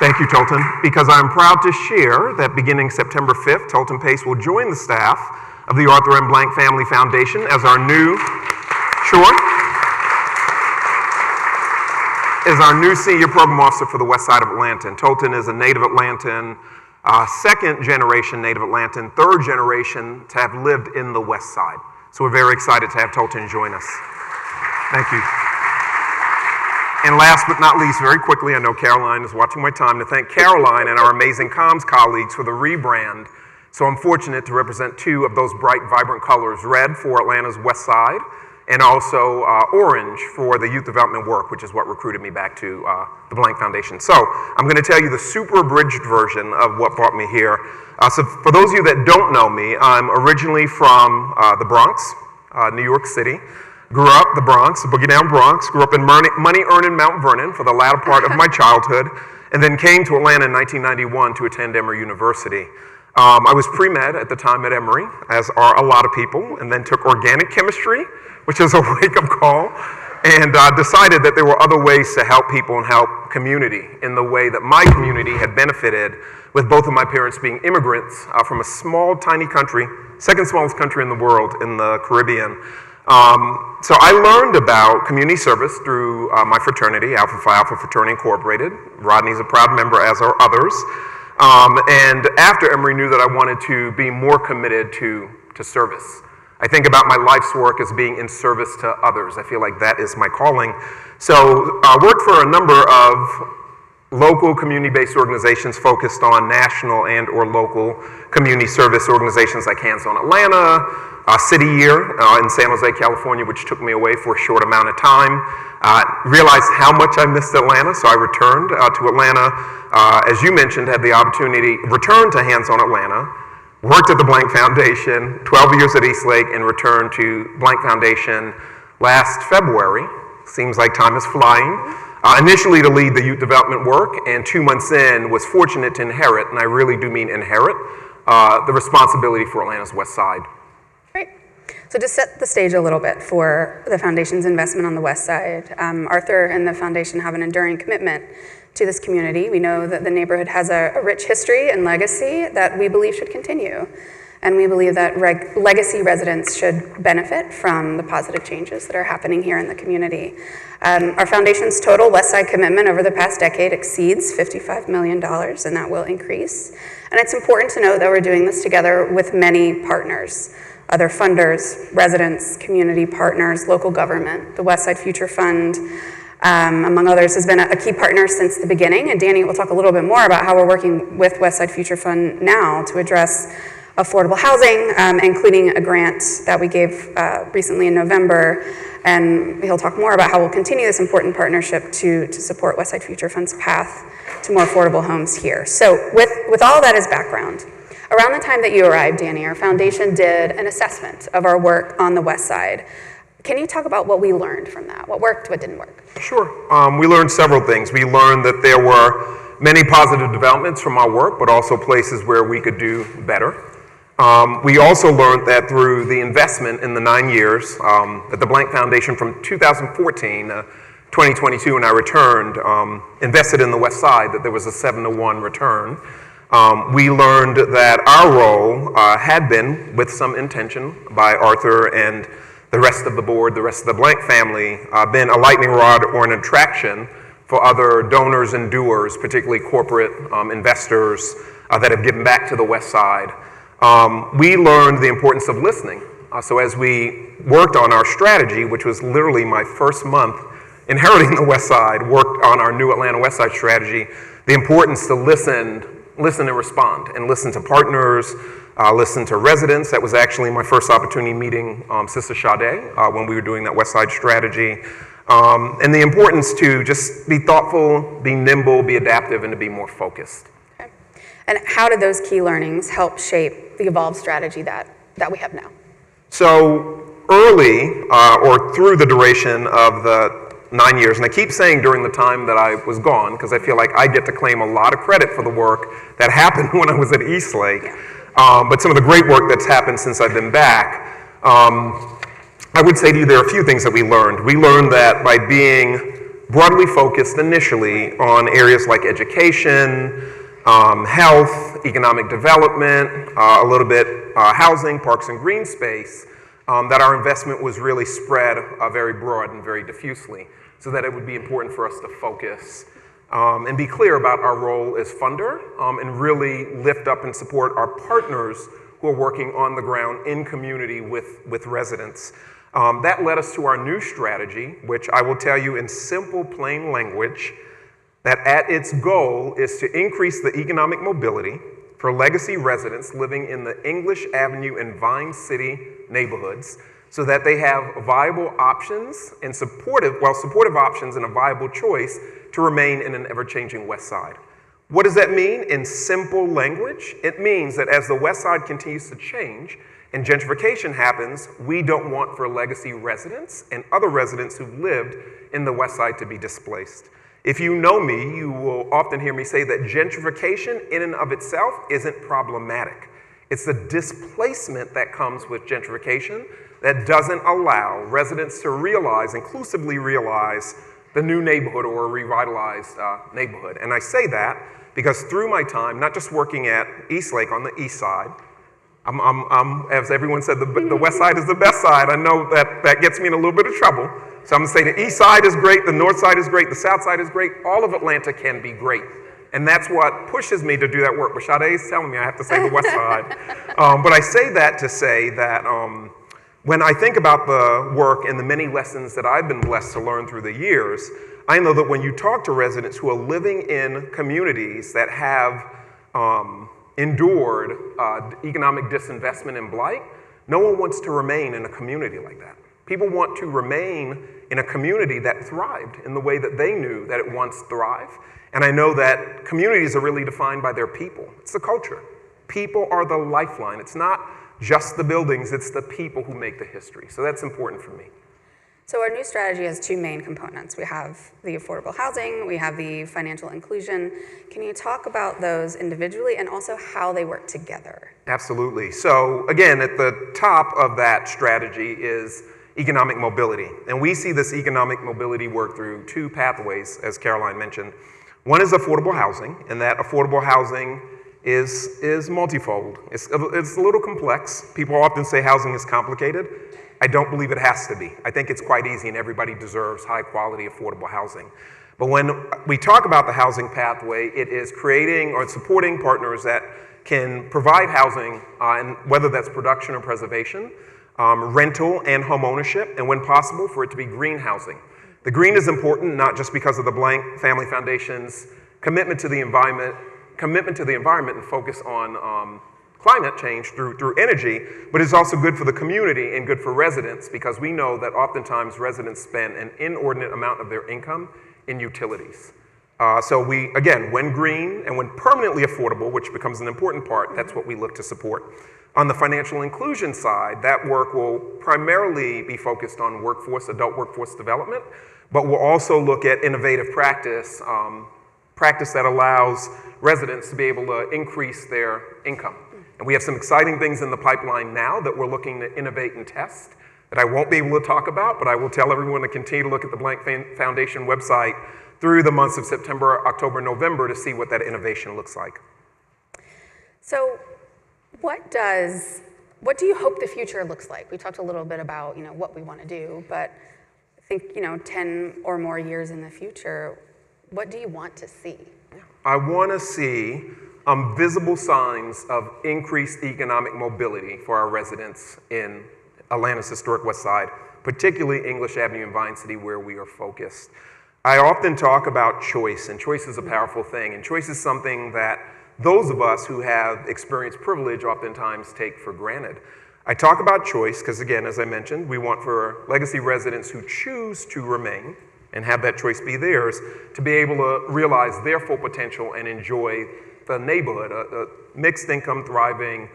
Thank you, Tolton, because I'm proud to share that beginning September 5th, Tolton Pace will join the staff of the Arthur M. Blank Family Foundation as our new senior program officer for the West Side of Atlanta. And Tolton is a native Atlantan, second generation native Atlantan, third generation to have lived in the West Side. So we're very excited to have Tolton join us. Thank you. And last but not least, very quickly, I know Caroline is watching my time, to thank Caroline and our amazing comms colleagues for the rebrand. So I'm fortunate to represent two of those bright, vibrant colors, red for Atlanta's West Side, and also orange for the youth development work, which is what recruited me back to the Blank Foundation. So I'm gonna tell you the super abridged version of what brought me here. So for those of you that don't know me, I'm originally from the Bronx, New York City. Grew up the Bronx, the Boogie Down Bronx, grew up in money-earning Mount Vernon for the latter part of my childhood, and then came to Atlanta in 1991 to attend Emory University. I was pre-med at the time at Emory, as are a lot of people, and then took organic chemistry, which is a wake-up call, and decided that there were other ways to help people and help community in the way that my community had benefited with both of my parents being immigrants from a small, tiny country, second smallest country in the world in the Caribbean. So I learned about community service through my fraternity, Alpha Phi Alpha Fraternity Incorporated. Rodney's a proud member, as are others. And after Emory, knew that I wanted to be more committed to service. I think about my life's work as being in service to others. I feel like that is my calling. So I worked for a number of local community-based organizations focused on national and or local community service organizations like Hands On Atlanta, City Year in San Jose, California, which took me away for a short amount of time. Realized how much I missed Atlanta, so I returned to Atlanta. As you mentioned, had the opportunity, returned to Hands On Atlanta, worked at the Blank Foundation, 12 years at Eastlake, and returned to Blank Foundation last February. Seems like time is flying. Initially to lead the youth development work, and 2 months in was fortunate to inherit, and I really do mean inherit, the responsibility for Atlanta's West Side. Great. So to set the stage a little bit for the Foundation's investment on the West Side, Arthur and the Foundation have an enduring commitment to this community. We know that the neighborhood has a rich history and legacy that we believe should continue. And we believe that legacy residents should benefit from the positive changes that are happening here in the community. Our foundation's total West Side commitment over the past decade exceeds $55 million, and that will increase. And it's important to note that we're doing this together with many partners, other funders, residents, community partners, local government. The West Side Future Fund, among others, has been a key partner since the beginning, and Danny will talk a little bit more about how we're working with West Side Future Fund now to address affordable housing, including a grant that we gave recently in November, and he'll talk more about how we'll continue this important partnership to support West Side Future Fund's path to more affordable homes here. So with all that as background, around the time that you arrived, Danny, our foundation did an assessment of our work on the West Side. Can you talk about what we learned from that? What worked, what didn't work? Sure. We learned several things. We learned that there were many positive developments from our work, but also places where we could do better. We also learned that through the investment in the 9 years at the Blank Foundation from 2014 to 2022, when I returned, invested in the West Side, that there was a 7-to-1 return. We learned that our role had been, with some intention by Arthur and the rest of the board, the rest of the Blank family, been a lightning rod or an attraction for other donors and doers, particularly corporate investors that have given back to the West Side. We learned the importance of listening. So as we worked on our strategy, which was literally my first month inheriting the West Side, worked on our new Atlanta West Side strategy, the importance to listen and respond, and listen to partners, listen to residents. That was actually my first opportunity meeting Sister Sade when we were doing that West Side strategy. And the importance to just be thoughtful, be nimble, be adaptive, and to be more focused. And how did those key learnings help shape the evolved strategy that we have now? So early, or through the duration of the 9 years, and I keep saying during the time that I was gone, because I feel like I get to claim a lot of credit for the work that happened when I was at Eastlake, but some of the great work that's happened since I've been back. I would say to you there are a few things that we learned. We learned that by being broadly focused initially on areas like education, health, economic development, a little bit housing, parks and green space, that our investment was really spread very broad and very diffusely, so that it would be important for us to focus and be clear about our role as funder and really lift up and support our partners who are working on the ground in community with residents. That led us to our new strategy, which I will tell you in simple, plain language, that at its goal is to increase the economic mobility for legacy residents living in the English Avenue and Vine City neighborhoods so that they have viable options and supportive options and a viable choice to remain in an ever-changing West Side. What does that mean in simple language? It means that as the West Side continues to change and gentrification happens, we don't want for legacy residents and other residents who've lived in the West Side to be displaced. If you know me, you will often hear me say that gentrification in and of itself isn't problematic. It's the displacement that comes with gentrification that doesn't allow residents to realize, inclusively realize, the new neighborhood or a revitalized neighborhood. And I say that because through my time, not just working at Eastlake on the east side, as everyone said, the West Side is the best side. I know that gets me in a little bit of trouble. So I'm gonna say the east side is great, the north side is great, the south side is great, all of Atlanta can be great. And that's what pushes me to do that work. But Sade is telling me I have to say the west side. But I say that to say that When I think about the work and the many lessons that I've been blessed to learn through the years, I know that when you talk to residents who are living in communities that have endured economic disinvestment and blight, no one wants to remain in a community like that. People want to remain in a community that thrived in the way that they knew that it once thrived. And I know that communities are really defined by their people. It's the culture. People are the lifeline. It's not just the buildings, it's the people who make the history. So that's important for me. So our new strategy has two main components. We have the affordable housing, we have the financial inclusion. Can you talk about those individually and also how they work together? Absolutely. So again, at the top of that strategy is economic mobility. And we see this economic mobility work through two pathways, as Caroline mentioned. One is affordable housing, and that affordable housing is multifold. It's a little complex. People often say housing is complicated. I don't believe it has to be. I think it's quite easy and everybody deserves high quality affordable housing. But when we talk about the housing pathway, it is creating or supporting partners that can provide housing, and whether that's production or preservation, rental and home ownership, and when possible for it to be green housing. The green is important not just because of the Blank Family Foundation's commitment to the environment and focus on climate change through energy, but it's also good for the community and good for residents because we know that oftentimes residents spend an inordinate amount of their income in utilities. So we, again, when green and when permanently affordable, which becomes an important part, that's what we look to support. On the financial inclusion side, that work will primarily be focused on adult workforce development, but we'll also look at innovative practice, practice that allows residents to be able to increase their income. And we have some exciting things in the pipeline now that we're looking to innovate and test that I won't be able to talk about, but I will tell everyone to continue to look at the Blank Foundation website through the months of September, October, November to see what that innovation looks like. So what do you hope the future looks like? We talked a little bit about, what we want to do, but I think, 10 or more years in the future, what do you want to see? I want to see visible signs of increased economic mobility for our residents in Atlanta's historic West Side, particularly English Avenue and Vine City where we are focused. I often talk about choice, and choice is a powerful thing, and choice is something that those of us who have experienced privilege oftentimes take for granted. I talk about choice because, again, as I mentioned, we want for legacy residents who choose to remain and have that choice be theirs to be able to realize their full potential and enjoy the neighborhood, a mixed income, thriving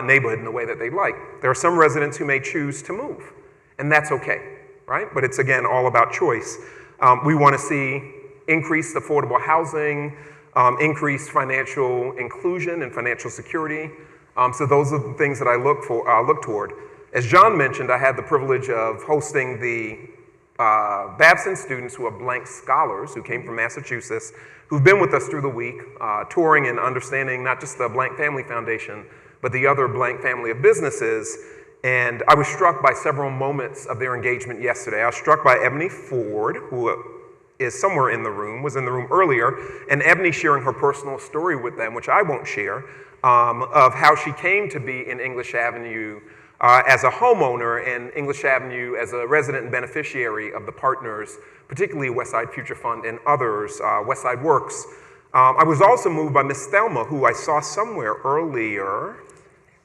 neighborhood in the way that they like. There are some residents who may choose to move, and that's okay, right? But it's, again, all about choice. We want to see increased affordable housing, increased financial inclusion and financial security. So those are the things that I look toward. As John mentioned, I had the privilege of hosting the Babson students who are Blank scholars who came from Massachusetts, who've been with us through the week, touring and understanding not just the Blank Family Foundation, but the other Blank family of businesses. And I was struck by several moments of their engagement yesterday. I was struck by Ebony Ford, who is somewhere in the room, was in the room earlier, and Ebony sharing her personal story with them, which I won't share, of how she came to be in English Avenue as a homeowner and English Avenue as a resident and beneficiary of the partners, particularly Westside Future Fund and others, Westside Works. I was also moved by Miss Thelma, who I saw somewhere earlier.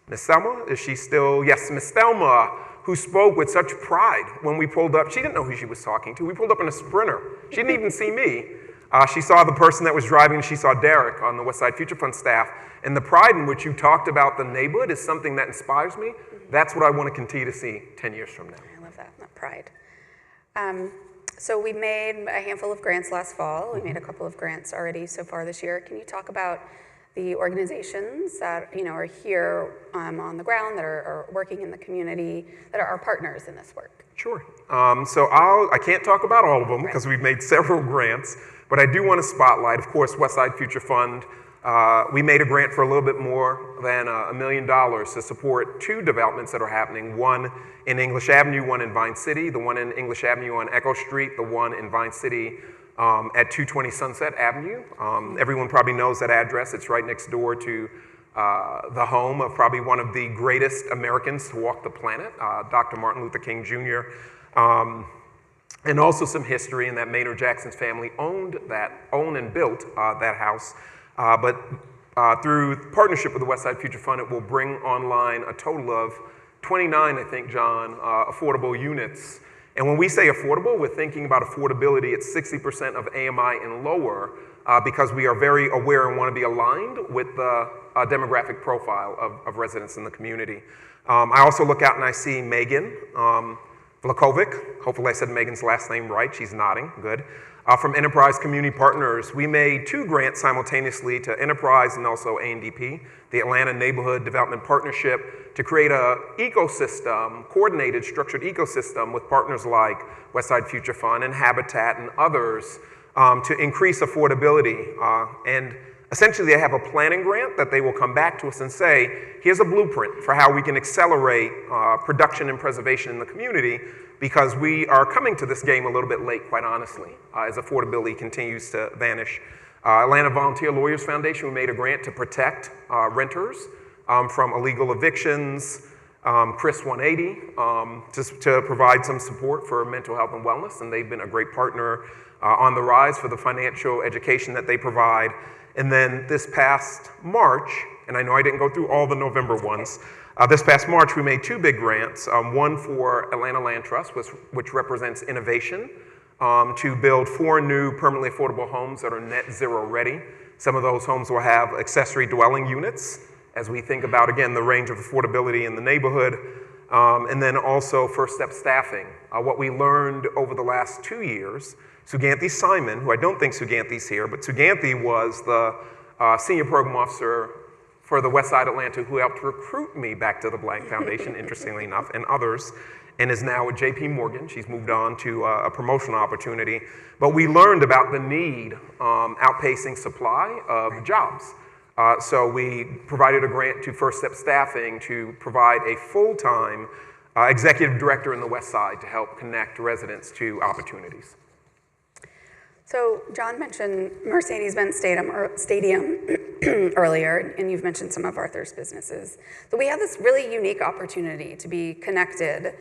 Miss Thelma, is she still? Yes, Miss Thelma, who spoke with such pride when we pulled up. She didn't know who she was talking to. We pulled up in a Sprinter. She didn't even see me. She saw the person that was driving. She saw Derek on the Westside Future Fund staff. And the pride in which you talked about the neighborhood is something that inspires me. That's what I want to continue to see 10 years from now. I love that pride. So we made a handful of grants last fall. We made a couple of grants already so far this year. Can you talk about the organizations that are here on the ground, that are working in the community, that are our partners in this work? Sure. So I can't talk about all of them because we've made several grants, but I do want to spotlight, of course, Westside Future Fund. We made a grant for a little bit more than $1 million to support two developments that are happening, one in English Avenue, one in Vine City, the one in English Avenue on Echo Street, the one in Vine City at 220 Sunset Avenue. Everyone probably knows that address. It's right next door to the home of probably one of the greatest Americans to walk the planet, Dr. Martin Luther King Jr., and also some history in that Maynard Jackson's family owned and built that house. But through partnership with the Westside Future Fund, it will bring online a total of 29, I think, John, affordable units. And when we say affordable, we're thinking about affordability at 60% of AMI and lower, because we are very aware and want to be aligned with the demographic profile of residents in the community. I also look out and I see Megan Vlakovic. Hopefully I said Megan's last name right. She's nodding. Good. From Enterprise Community Partners. We made 2 grants simultaneously to Enterprise and also ANDP, the Atlanta Neighborhood Development Partnership, to create a ecosystem, coordinated, structured ecosystem with partners like Westside Future Fund and Habitat and others to increase affordability. And essentially they have a planning grant that they will come back to us and say, here's a blueprint for how we can accelerate production and preservation in the community, because we are coming to this game a little bit late, quite honestly, as affordability continues to vanish. Atlanta Volunteer Lawyers Foundation, we made a grant to protect renters from illegal evictions, Chris 180, just to provide some support for mental health and wellness, and they've been a great partner on the rise for the financial education that they provide. And then this past March, and I know I didn't go through all the November ones, this past March we made 2 big grants, one for Atlanta Land Trust, which represents innovation, to build 4 new permanently affordable homes that are net zero ready. Some of those homes will have accessory dwelling units, as we think about, again, the range of affordability in the neighborhood, and then also first step staffing. What we learned over the last 2 years, Suganthi Simon, who I don't think Suganthi's here, but Suganthi was the senior program officer for the Westside Atlanta who helped recruit me back to the Blank Foundation, interestingly enough, and others, and is now at JP Morgan. She's moved on to a promotional opportunity. But we learned about the need outpacing supply of jobs. So we provided a grant to First Step Staffing to provide a full-time executive director in the West Side to help connect residents to opportunities. So John mentioned Mercedes-Benz Stadium earlier, and you've mentioned some of Arthur's businesses. So we have this really unique opportunity to be connected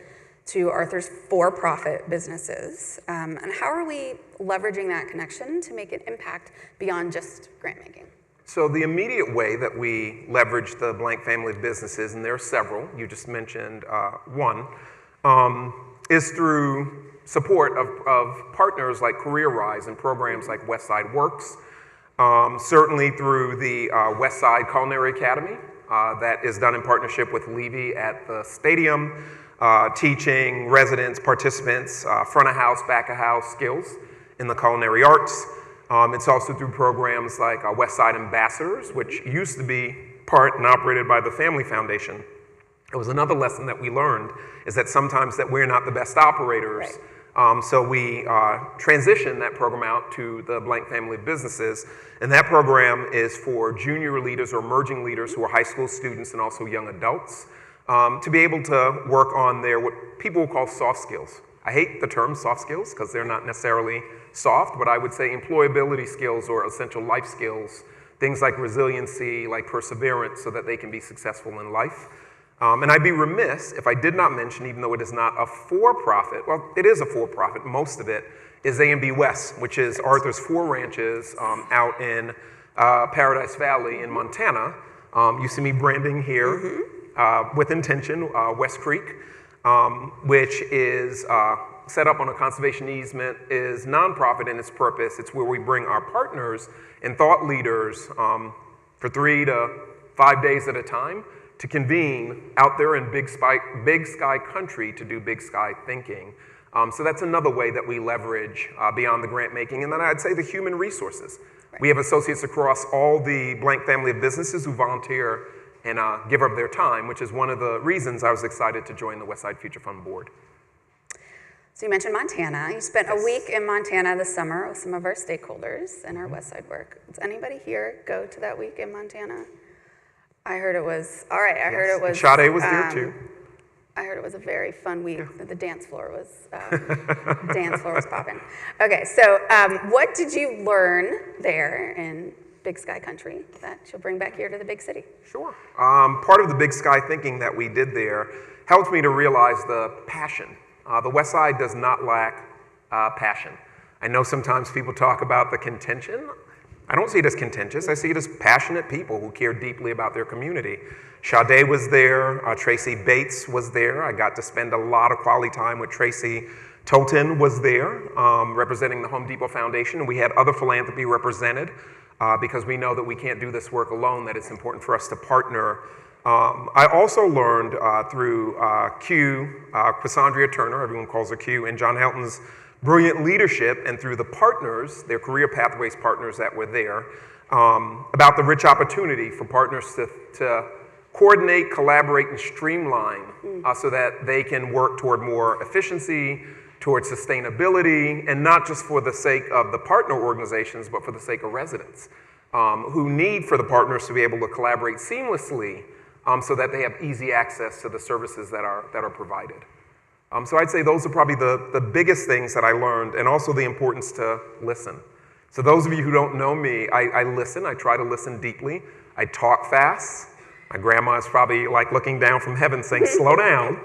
to Arthur's for-profit businesses. And how are we leveraging that connection to make an impact beyond just grant making? So the immediate way that we leverage the Blank family of businesses, and there are several, you just mentioned one, is through support of partners like Career Rise and programs like Westside Works, certainly through the Westside Culinary Academy that is done in partnership with Levy at the stadium, teaching residents, participants, front of house, back of house skills in the culinary arts. It's also through programs like Westside Ambassadors, which used to be part and operated by the Family Foundation. It was another lesson that we learned, is that sometimes that we're not the best operators. Right. So we transitioned that program out to the Blank family of businesses. And that program is for junior leaders or emerging leaders who are high school students and also young adults to be able to work on their, what people call soft skills. I hate the term soft skills because they're not necessarily soft, but I would say employability skills or essential life skills, things like resiliency, like perseverance, so that they can be successful in life. And I'd be remiss if I did not mention, even though it is not a for-profit, well, it is a for-profit, most of it is A&B West, which is Arthur's 4 ranches out in Paradise Valley in Montana. You see me branding here with intention, West Creek, which is set up on a conservation easement, is nonprofit in its purpose. It's where we bring our partners and thought leaders for 3 to 5 days at a time to convene out there in big sky country to do big sky thinking. So that's another way that we leverage beyond the grant making. And then I'd say the human resources. Right. We have associates across all the Blank family of businesses who volunteer and give up their time, which is one of the reasons I was excited to join the Westside Future Fund board. So you mentioned Montana. You spent a week in Montana this summer with some of our stakeholders in our Westside work. Does anybody here go to that week in Montana? I heard it was, all right, I heard it was. Sade was there too. I heard it was a very fun week. Yeah. The dance floor was popping. Okay, so what did you learn there in Big Sky country that she'll bring back here to the big city. Sure. Part of the Big Sky thinking that we did there helped me to realize the passion. The West Side does not lack passion. I know sometimes people talk about the contention. I don't see it as contentious. I see it as passionate people who care deeply about their community. Sade was there. Tracy Bates was there. I got to spend a lot of quality time with Tracy. Tolton was there, representing the Home Depot Foundation. And we had other philanthropy represented because we know that we can't do this work alone, that it's important for us to partner. I also learned through Cassandra Turner, everyone calls her Q, and John Helton's brilliant leadership, and through the partners, their career pathways partners that were there, about the rich opportunity for partners to coordinate, collaborate, and streamline so that they can work toward more efficiency, towards sustainability, and not just for the sake of the partner organizations, but for the sake of residents who need for the partners to be able to collaborate seamlessly so that they have easy access to the services that are provided. So I'd say those are probably the biggest things that I learned, and also the importance to listen. So those of you who don't know me, I listen. I try to listen deeply. I talk fast. My grandma is probably like looking down from heaven saying, slow down.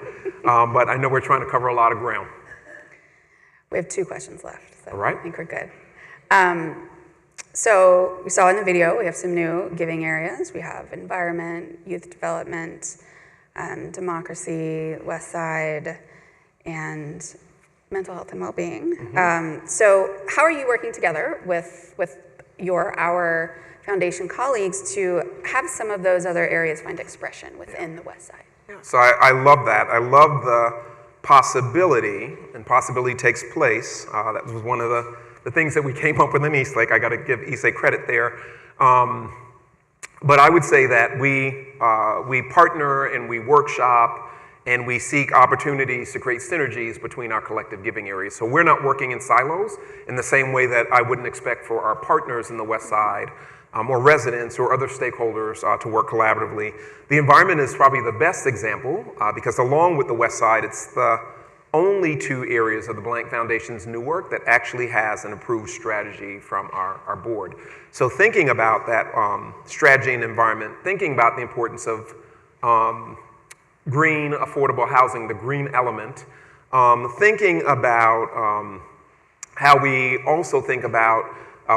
But I know we're trying to cover a lot of ground. We have 2 questions left, so All right. I think we're good. So we saw in the video, we have some new giving areas. We have environment, youth development, democracy, West Side, and mental health and well-being. So how are you working together with our foundation colleagues to have some of those other areas find expression within the West Side? So I love that. I love the possibility, and possibility takes place. That was one of the things that we came up with in Eastlake. I got to give Eastlake credit there. But I would say that we partner and we workshop and we seek opportunities to create synergies between our collective giving areas. So we're not working in silos in the same way that I wouldn't expect for our partners in the West Side or residents or other stakeholders to work collaboratively. The environment is probably the best example because along with the West Side, it's the only 2 areas of the Blank Foundation's new work that actually has an approved strategy from our board. So thinking about that strategy and environment, thinking about the importance of green, affordable housing, the green element, thinking about how we also think about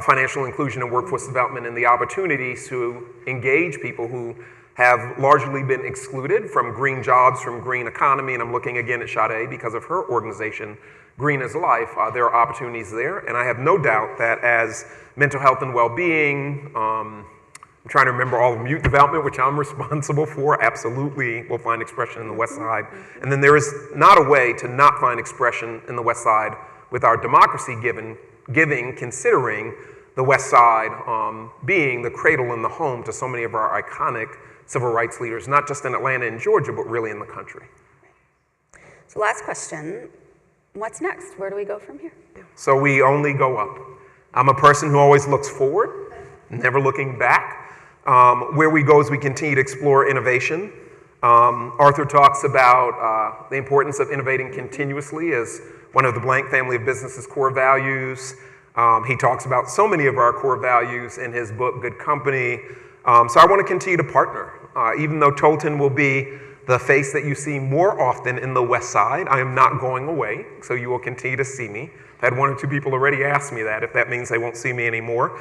financial inclusion and workforce development and the opportunities to engage people who have largely been excluded from green jobs, from green economy, and I'm looking again at Sade because of her organization, Green is Life. There are opportunities there, and I have no doubt that as mental health and well-being, I'm trying to remember all of youth development, which I'm responsible for, absolutely will find expression in the West Side. And then there is not a way to not find expression in the West Side with our democracy giving, considering the West Side being the cradle and the home to so many of our iconic civil rights leaders, not just in Atlanta and Georgia, but really in the country. So last question, what's next? Where do we go from here? So we only go up. I'm a person who always looks forward, never looking back. Where we go is we continue to explore innovation. Arthur talks about the importance of innovating continuously as one of the Blank family of businesses' core values. He talks about so many of our core values in his book, Good Company. So I want to continue to partner. Even though Tolton will be the face that you see more often in the West Side, I am not going away, so you will continue to see me. I've had 1 or 2 people already ask me that, if that means they won't see me anymore.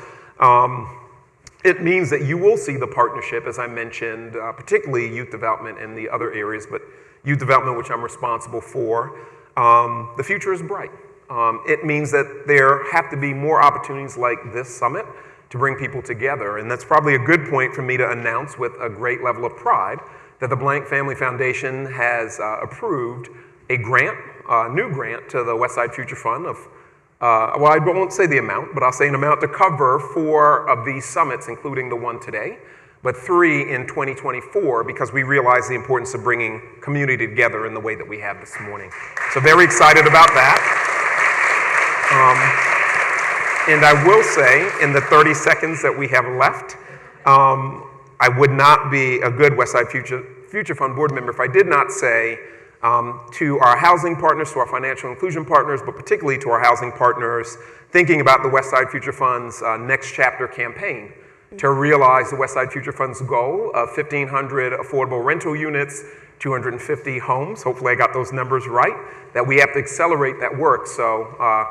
It means that you will see the partnership, as I mentioned, particularly youth development and the other areas, but youth development, which I'm responsible for. The future is bright. It means that there have to be more opportunities like this summit to bring people together. And that's probably a good point for me to announce with a great level of pride that the Blank Family Foundation has approved a grant, a new grant to the Westside Future Fund of, well, I won't say the amount, but I'll say an amount to cover 4 of these summits, including the one today, but 3 in 2024, because we realize the importance of bringing community together in the way that we have this morning. So very excited about that. And I will say, in the 30 seconds that we have left, I would not be a good Westside Future Fund board member if I did not say to our housing partners, to our financial inclusion partners, but particularly to our housing partners, thinking about the Westside Future Fund's Next Chapter campaign. to realize the Westside Future Fund's goal of 1,500 affordable rental units, 250 homes. Hopefully I got those numbers right, that we have to accelerate that work. So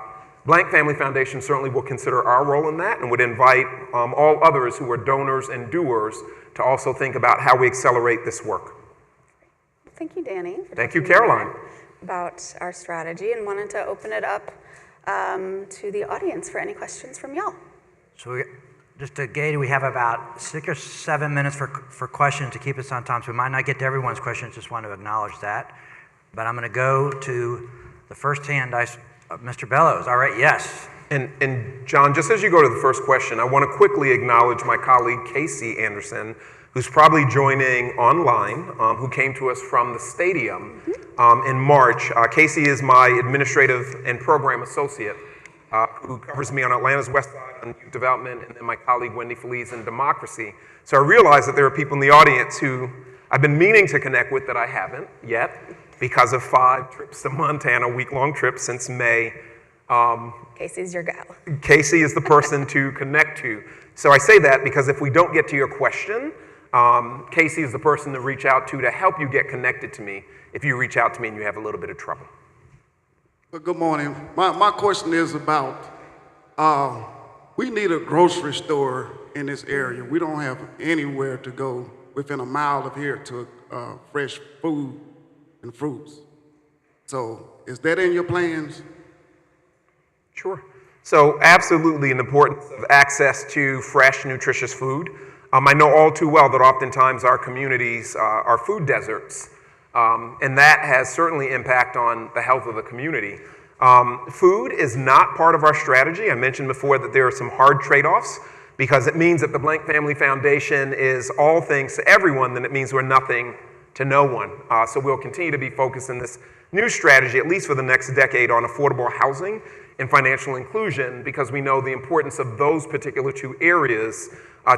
Blank Family Foundation certainly will consider our role in that and would invite all others who are donors and doers to also think about how we accelerate this work. Thank you, Danny. Thank you, Caroline. About our strategy, and wanted to open it up to the audience for any questions from y'all. So just to gauge, we have about 6 or 7 minutes for questions to keep us on time. So we might not get to everyone's questions, just want to acknowledge that. But I'm going to go to the first hand, Mr. Bellows. All right, yes. And John, just as you go to the first question, I want to quickly acknowledge my colleague Casey Anderson, who's probably joining online, who came to us from the stadium in March. Casey is my administrative and program associate, who covers me on Atlanta's West Side on youth development, and then my colleague Wendy Feliz in democracy. So I realize that there are people in the audience who I've been meaning to connect with that I haven't yet because of 5 trips to Montana, week-long trips since May. Casey's your gal. Casey is the person to connect to. So I say that because if we don't get to your question, Casey is the person to reach out to help you get connected to me if you reach out to me and you have a little bit of trouble. Well, good morning. My question is about, we need a grocery store in this area. We don't have anywhere to go within a mile of here to fresh food and fruits. So is that in your plans? Sure. So absolutely an importance of access to fresh, nutritious food. I know all too well that oftentimes our communities are food deserts, and that has certainly impact on the health of the community. Food is not part of our strategy. I mentioned before that there are some hard trade-offs because it means that the Blank Family Foundation is all things to everyone, then it means we're nothing to no one. So we'll continue to be focused in this new strategy, at least for the next decade, on affordable housing and financial inclusion, because we know the importance of those particular 2 areas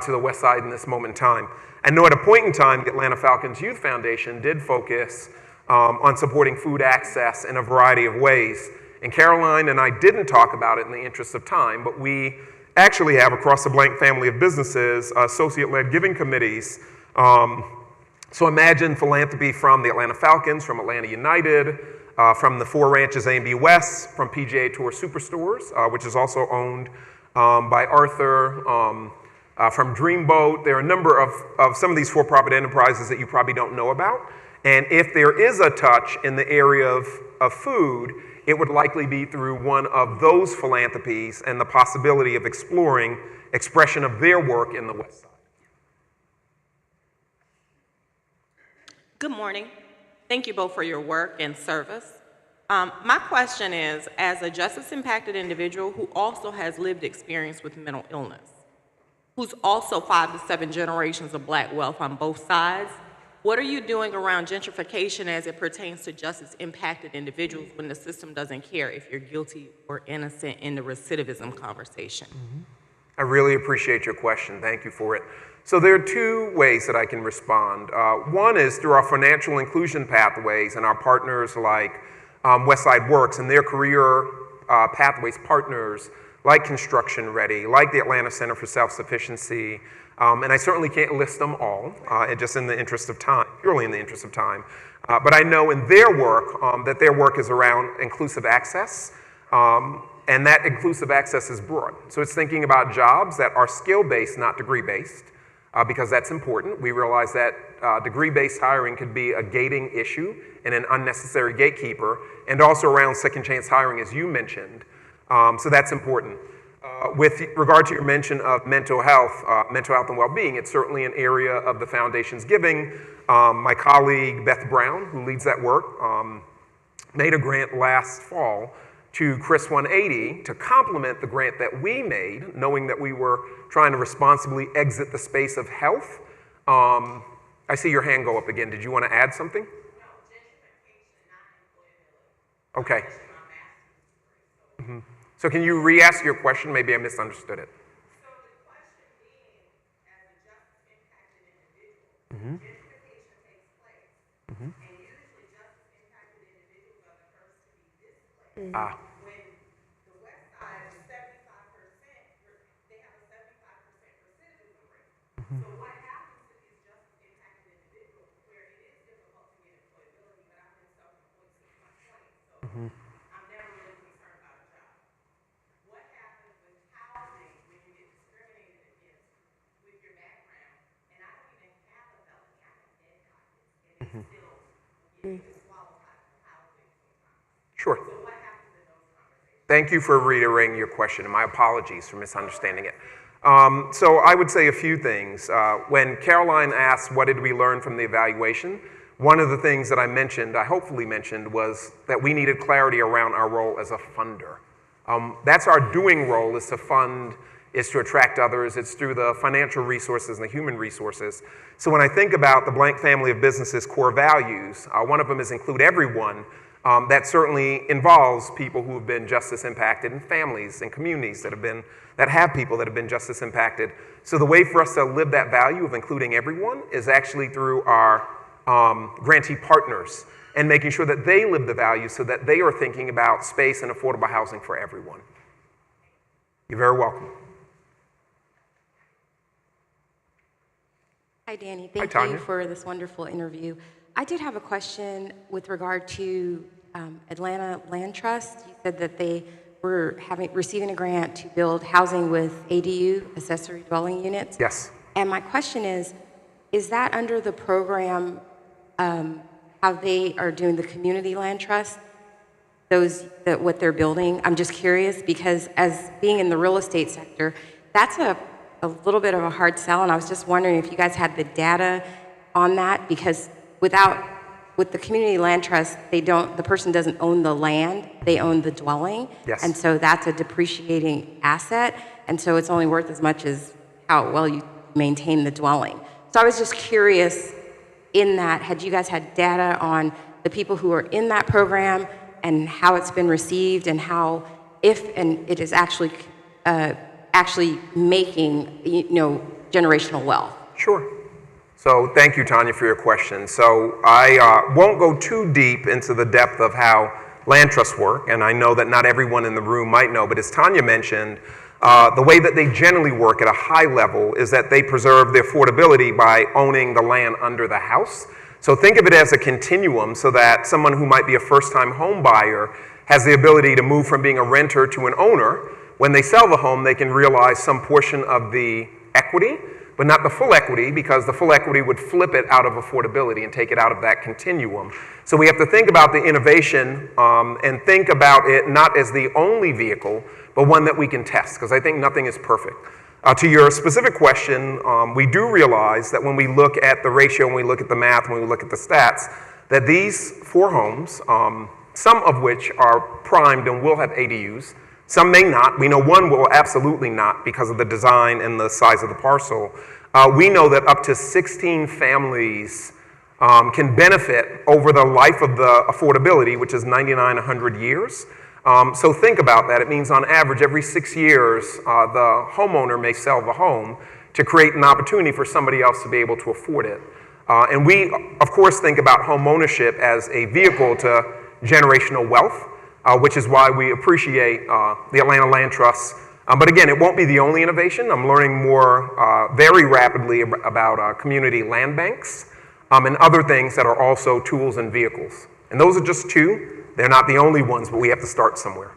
to the West Side in this moment in time. I know at a point in time, the Atlanta Falcons Youth Foundation did focus on supporting food access in a variety of ways. And Caroline and I didn't talk about it in the interest of time, but we actually have across the Blank family of businesses, associate-led giving committees. So imagine philanthropy from the Atlanta Falcons, from Atlanta United, from the 4 Ranches A&B West, from PGA Tour Superstores, which is also owned by Arthur, from Dreamboat. There are a number of some of these for-profit enterprises that you probably don't know about. And if there is a touch in the area of food, it would likely be through one of those philanthropies and the possibility of exploring expression of their work in the West Side. Good morning. Thank you both for your work and service. My question is, as a justice-impacted individual who also has lived experience with mental illness, who's also 5 to 7 generations of Black wealth on both sides, what are you doing around gentrification as it pertains to justice-impacted individuals when the system doesn't care if you're guilty or innocent in the recidivism conversation? I really appreciate your question. Thank you for it. So there are 2 ways that I can respond. One is through our financial inclusion pathways and our partners like Westside Works and their career pathways partners like Construction Ready, like the Atlanta Center for Self-Sufficiency, and I certainly can't list them all, just in the interest of time, purely in the interest of time. But I know in their work that their work is around inclusive access, and that inclusive access is broad. So it's thinking about jobs that are skill-based, not degree-based, because that's important. We realize that degree-based hiring could be a gating issue and an unnecessary gatekeeper, and also around second chance hiring, as you mentioned. So that's important. With regard to your mention of mental health and well-being, it's certainly an area of the Foundation's giving. My colleague, Beth Brown, who leads that work, made a grant last fall to Chris 180 to complement the grant that we made, knowing that we were trying to responsibly exit the space of health. I see your hand go up again. Did you want to add something? Okay. So can you re-ask your question? Maybe I misunderstood it. Ah. Sure. Thank you for reiterating your question, and my apologies for misunderstanding it. So I would say a few things. When Caroline asked, what did we learn from the evaluation? One of the things that I hopefully mentioned, was that we needed clarity around our role as a funder. That's our doing role, is to fund, is to attract others. It's through the financial resources and the human resources. So when I think about the Blank family of businesses' core values, one of them is include everyone. That certainly involves people who have been justice impacted, and families and communities that have people that have been justice impacted. So the way for us to live that value of including everyone is actually through our grantee partners, and making sure that they live the value so that they are thinking about space and affordable housing for everyone. You're very welcome. Hi, Danny. Hi, Thank Tanya. you for this wonderful interview. I did have a question with regard to Atlanta Land Trust. You said that they were receiving a grant to build housing with ADU, accessory dwelling units. Yes. And my question is that under the program, how they are doing the community land trust, what they're building? I'm just curious, because as being in the real estate sector, that's a little bit of a hard sell, and I was just wondering if you guys had the data on that, because with the community land trust, the person doesn't own the land, they own the dwelling. Yes. And so that's a depreciating asset, and so it's only worth as much as how well you maintain the dwelling. So I was just curious, in that, had you guys had data on the people who are in that program and how it's been received, and how, if and it is actually making, generational wealth? Sure. So thank you, Tanya, for your question. So I won't go too deep into the depth of how land trusts work, and I know that not everyone in the room might know, but as Tanya mentioned, the way that they generally work at a high level is that they preserve the affordability by owning the land under the house. So think of it as a continuum, so that someone who might be a first-time home buyer has the ability to move from being a renter to an owner. When they sell the home, they can realize some portion of the equity, but not the full equity, because the full equity would flip it out of affordability and take it out of that continuum. So we have to think about the innovation and think about it not as the only vehicle, but one that we can test, because I think nothing is perfect. To your specific question, we do realize that when we look at the ratio, when we look at the math, when we look at the stats, that these 4 homes, some of which are primed and will have ADUs, some may not. We know one will absolutely not because of the design and the size of the parcel. We know that up to 16 families can benefit over the life of the affordability, which is 100 years. So think about that. It means on average, every 6 years, the homeowner may sell the home to create an opportunity for somebody else to be able to afford it. And we, of course, think about home ownership as a vehicle to generational wealth, which is why we appreciate the Atlanta Land Trust. But again, it won't be the only innovation. I'm learning more very rapidly about community land banks and other things that are also tools and vehicles. And those are just 2. They're not the only ones, but we have to start somewhere.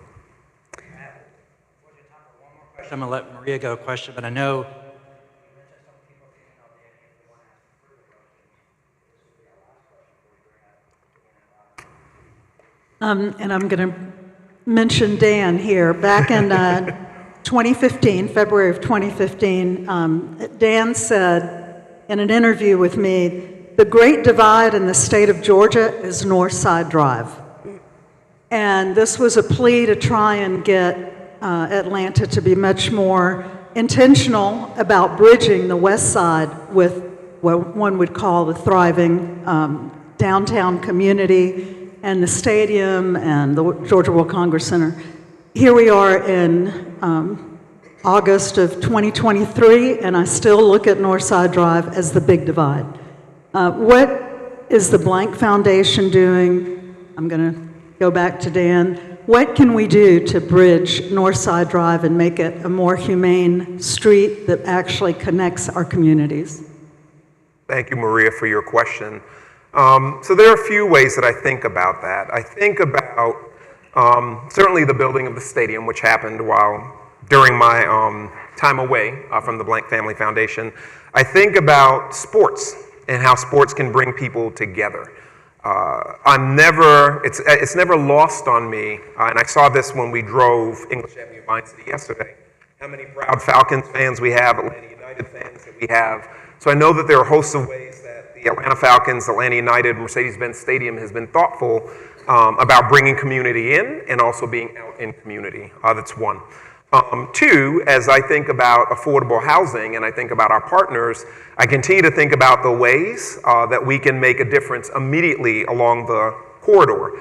I'm going to let Maria go a question, but I know and I'm going to mention Dan here. Back in 2015, February of 2015, Dan said in an interview with me, the great divide in the state of Georgia is Northside Drive. And this was a plea to try and get Atlanta to be much more intentional about bridging the West Side with what one would call the thriving downtown community and the stadium and the Georgia World Congress Center. Here we are in August of 2023, and I still look at Northside Drive as the big divide. What is the Blank Foundation doing? I'm going to go back to Dan. what can we do to bridge Northside Drive and make it a more humane street that actually connects our communities? Thank you, Maria, for your question. So there are a few ways that I think about that. I think about certainly the building of the stadium, which happened during my time away from the Blank Family Foundation. I think about sports and how sports can bring people together. It's never lost on me, and I saw this when we drove English Avenue Vine City yesterday, how many proud Falcons fans we have, Atlanta United fans that we have. So I know that there are hosts of ways that the Atlanta Falcons, Atlanta United, Mercedes-Benz Stadium has been thoughtful about bringing community in and also being out in community. That's one. Two, as I think about affordable housing and I think about our partners, I continue to think about the ways that we can make a difference immediately along the corridor.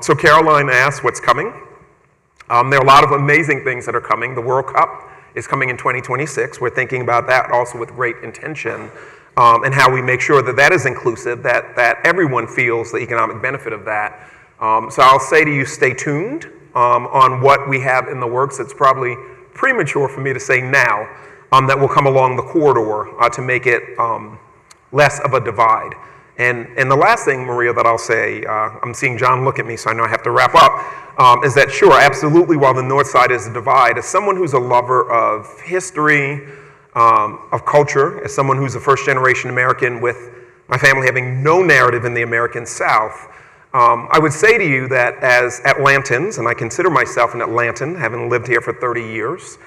So Caroline asked what's coming. There are a lot of amazing things that are coming. The World Cup is coming in 2026. We're thinking about that also with great intention and how we make sure that that is inclusive, that everyone feels the economic benefit of that. So I'll say to you, stay tuned on what we have in the works. It's probably premature for me to say now that will come along the corridor to make it less of a divide. And the last thing, Maria, that I'll say, I'm seeing John look at me, so I know I have to wrap up, is that sure, absolutely, while the North Side is a divide, as someone who's a lover of history, of culture, as someone who's a first-generation American with my family having no narrative in the American South, I would say to you that as Atlantans, and I consider myself an Atlantan, having lived here for 30 years,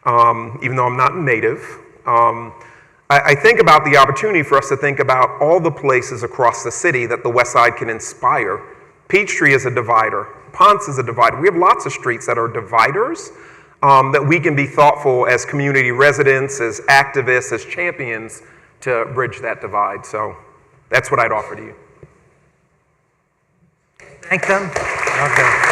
even though I'm not native, I think about the opportunity for us to think about all the places across the city that the West Side can inspire. Peachtree is a divider. Ponce is a divider. We have lots of streets that are dividers that we can be thoughtful as community residents, as activists, as champions to bridge that divide. So that's what I'd offer to you. Thank them. Okay.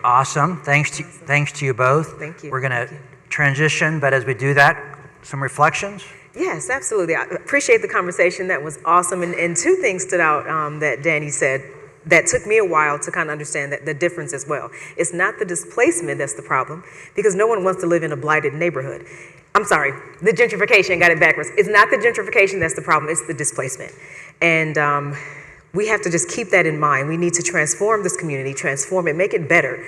Awesome. Thanks to you both. Thank you. We're going to transition, but as we do that, some reflections. Yes, absolutely. I appreciate the conversation. That was awesome. And two things stood out that Danny said that took me a while to kind of understand that the difference as well. It's not the displacement that's the problem, because no one wants to live in a blighted neighborhood. I'm sorry, the gentrification, got it backwards. It's not the gentrification that's the problem, it's the displacement. And we have to just keep that in mind. We need to transform this community, transform it, make it better.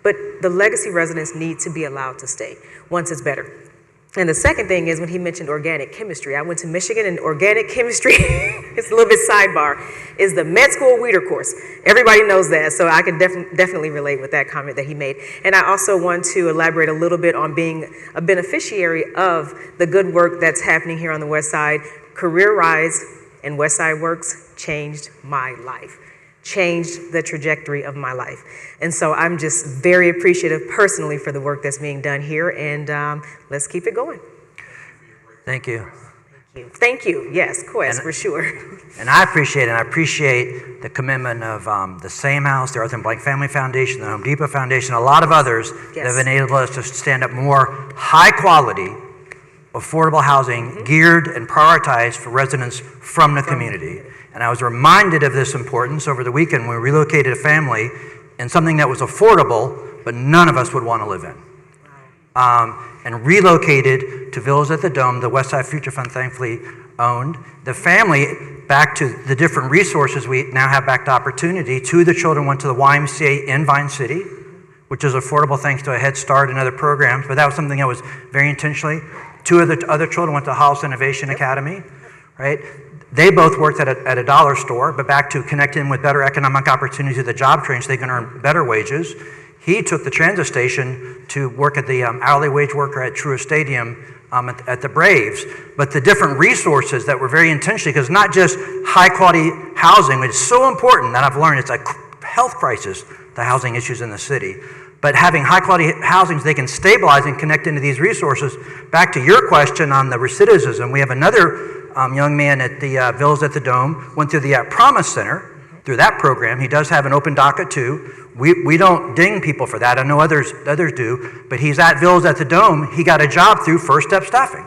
But the legacy residents need to be allowed to stay once it's better. And the second thing is when he mentioned organic chemistry. I went to Michigan, and organic chemistry, it's a little bit sidebar, is the med school Weeder course. Everybody knows that, so I can definitely relate with that comment that he made. And I also want to elaborate a little bit on being a beneficiary of the good work that's happening here on the West Side. Career Rise and West Side Works changed my life, changed the trajectory of my life. And so I'm just very appreciative personally for the work that's being done here, and let's keep it going. Thank you. Thank you. Yes, Quest, for sure. And I appreciate it. And I appreciate the commitment of the Same House, the Arthur and Blank Family Foundation, the Home Depot Foundation, a lot of others that have enabled us to stand up more high quality, affordable housing geared and prioritized for residents from the community. And I was reminded of this importance over the weekend when we relocated a family in something that was affordable, but none of us would want to live in. And relocated to Villas at the Dome, the Westside Future Fund thankfully owned. The family, back to the different resources we now have back to opportunity. Two of the children went to the YMCA in Vine City, which is affordable thanks to a Head Start and other programs, but that was something that was very intentionally. Two of the other children went to Hollis Innovation Academy, right? They both worked at a dollar store, but back to connecting with better economic opportunities at the job training so they can earn better wages. He took the transit station to work at the hourly wage worker at Truist Stadium at the Braves. But the different resources that were very intentional, because not just high quality housing, which is so important that I've learned it's a health crisis, the housing issues in the city. But having high quality housing so they can stabilize and connect into these resources. Back to your question on the recidivism, we have another young man at the Villas at the Dome, went through the Promise Center, through that program. He does have an open docket too, We don't ding people for that. I know others do, but he's at Villas at the Dome. He got a job through First Step Staffing.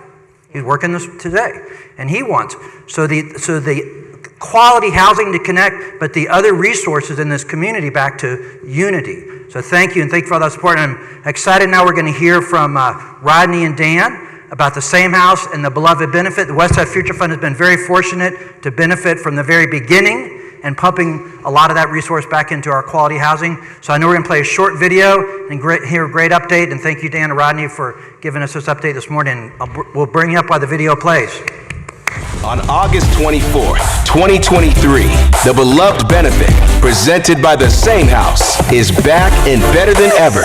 He's working this today, and he wants so the quality housing to connect, but the other resources in this community back to unity. So thank you, and thank you for all that support. And I'm excited now. We're going to hear from Rodney and Dan about the same house and the beloved benefit. The Westside Future Fund has been very fortunate to benefit from the very beginning and pumping a lot of that resource back into our quality housing. So I know we're going to play a short video and hear a great update. And thank you, Dan and Rodney, for giving us this update this morning. We'll bring you up while the video plays. On August 24th, 2023, the beloved benefit, presented by the same house, is back and better than ever.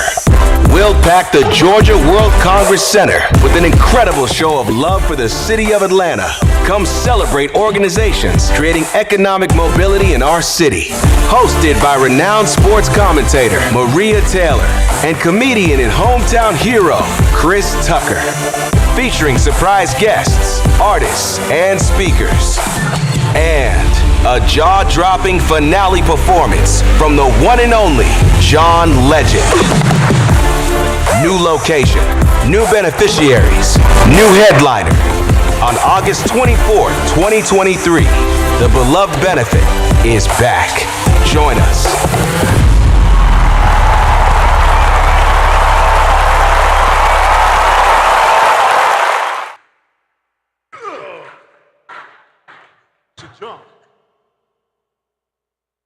We'll pack the Georgia World Congress Center with an incredible show of love for the city of Atlanta. Come celebrate organizations creating economic mobility in our city. Hosted by renowned sports commentator Maria Taylor and comedian and hometown hero Chris Tucker. Featuring surprise guests, artists, and speakers. And a jaw-dropping finale performance from the one and only John Legend. New location, new beneficiaries, new headliner. On August 24th, 2023, the beloved benefit is back. Join us.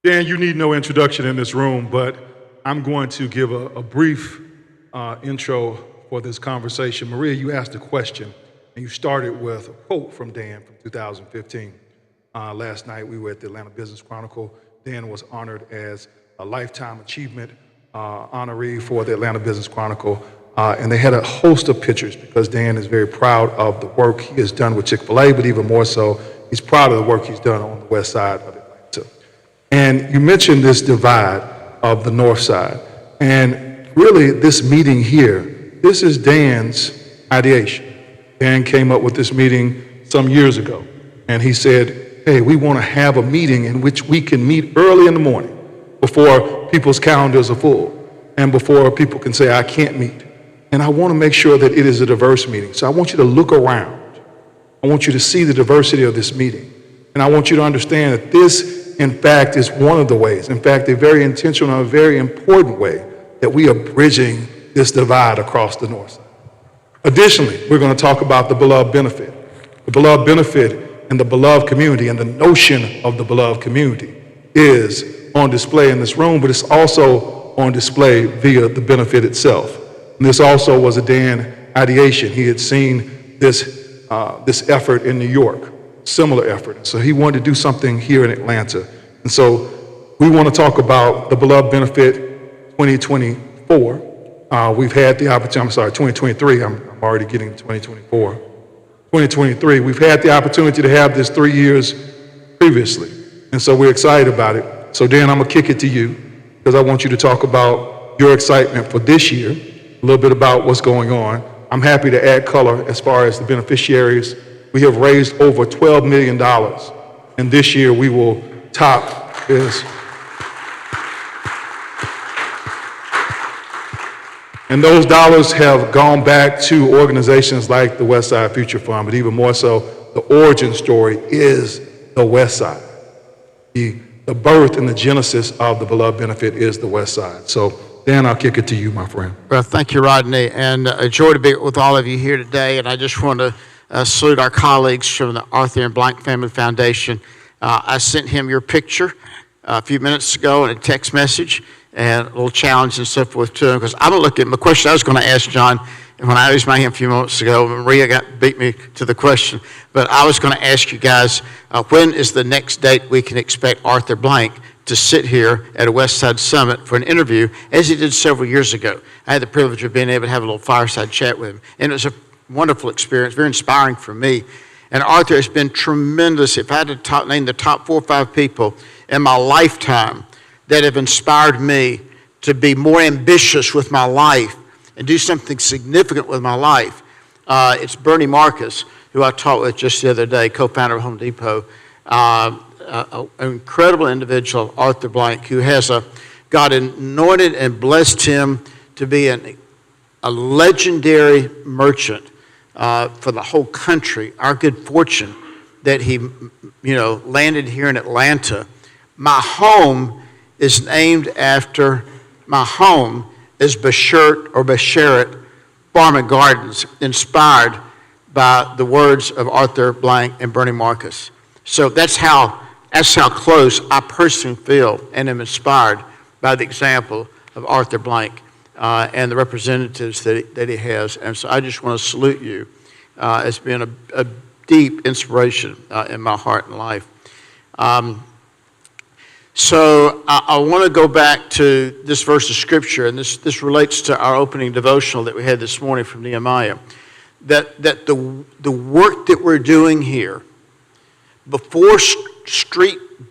Dan, you need no introduction in this room, but I'm going to give a brief intro for this conversation. Maria, you asked a question, and you started with a quote from Dan from 2015. Last night, we were at the Atlanta Business Chronicle. Dan was honored as a Lifetime Achievement honoree for the Atlanta Business Chronicle, and they had a host of pictures because Dan is very proud of the work he has done with Chick-fil-A, but even more so, he's proud of the work he's done on the west side of Atlanta. And you mentioned this divide of the north side. And really, this meeting here, this is Dan's ideation. Dan came up with this meeting some years ago. And he said, hey, we want to have a meeting in which we can meet early in the morning before people's calendars are full and before people can say, I can't meet. And I want to make sure that it is a diverse meeting. So I want you to look around. I want you to see the diversity of this meeting. And I want you to understand that this, in fact, is one of the ways, in fact, a very intentional, a very important way that we are bridging this divide across the north side. Additionally, we're going to talk about the beloved benefit. The beloved benefit and the beloved community and the notion of the beloved community is on display in this room, but it's also on display via the benefit itself. And this also was a Dan ideation. He had seen this effort in New York. Similar effort. So he wanted to do something here in Atlanta. And so we want to talk about the beloved benefit 2024. We've had the opportunity, 2023, I'm already getting to 2024. 2023, we've had the opportunity to have this 3 years previously. And so we're excited about it. So Dan, I'm gonna kick it to you because I want you to talk about your excitement for this year, a little bit about what's going on. I'm happy to add color as far as the beneficiaries. We have raised over $12 million, and this year we will top this. And those dollars have gone back to organizations like the Westside Future Fund, but even more so, the origin story is the West Side. The birth and the genesis of the beloved benefit is the West Side. So Dan, I'll kick it to you, my friend. Well, thank you, Rodney, and a joy to be with all of you here today, and I just want to salute our colleagues from the Arthur and Blank Family Foundation. I sent him your picture a few minutes ago in a text message and a little challenge and so forth to him because I'm looking at my question I was going to ask John when I raised my hand a few moments ago. Maria beat me to the question, but I was going to ask you guys when is the next date we can expect Arthur Blank to sit here at a Westside Summit for an interview as he did several years ago. I had the privilege of being able to have a little fireside chat with him, and it was a wonderful experience, very inspiring for me. And Arthur has been tremendous. If I had to name the top 4 or 5 people in my lifetime that have inspired me to be more ambitious with my life and do something significant with my life, it's Bernie Marcus, who I talked with just the other day, co-founder of Home Depot, an incredible individual, Arthur Blank, who has a God anointed and blessed him to be a legendary merchant for the whole country. Our good fortune that he, landed here in Atlanta. My home is named after, my home is Beshert Farm Gardens, inspired by the words of Arthur Blank and Bernie Marcus. So that's how close I personally feel and am inspired by the example of Arthur Blank and the representatives that he has. And so I just want to salute you as being a deep inspiration in my heart and life. So I want to go back to this verse of Scripture, and this relates to our opening devotional that we had this morning from Nehemiah, that the work that we're doing here, before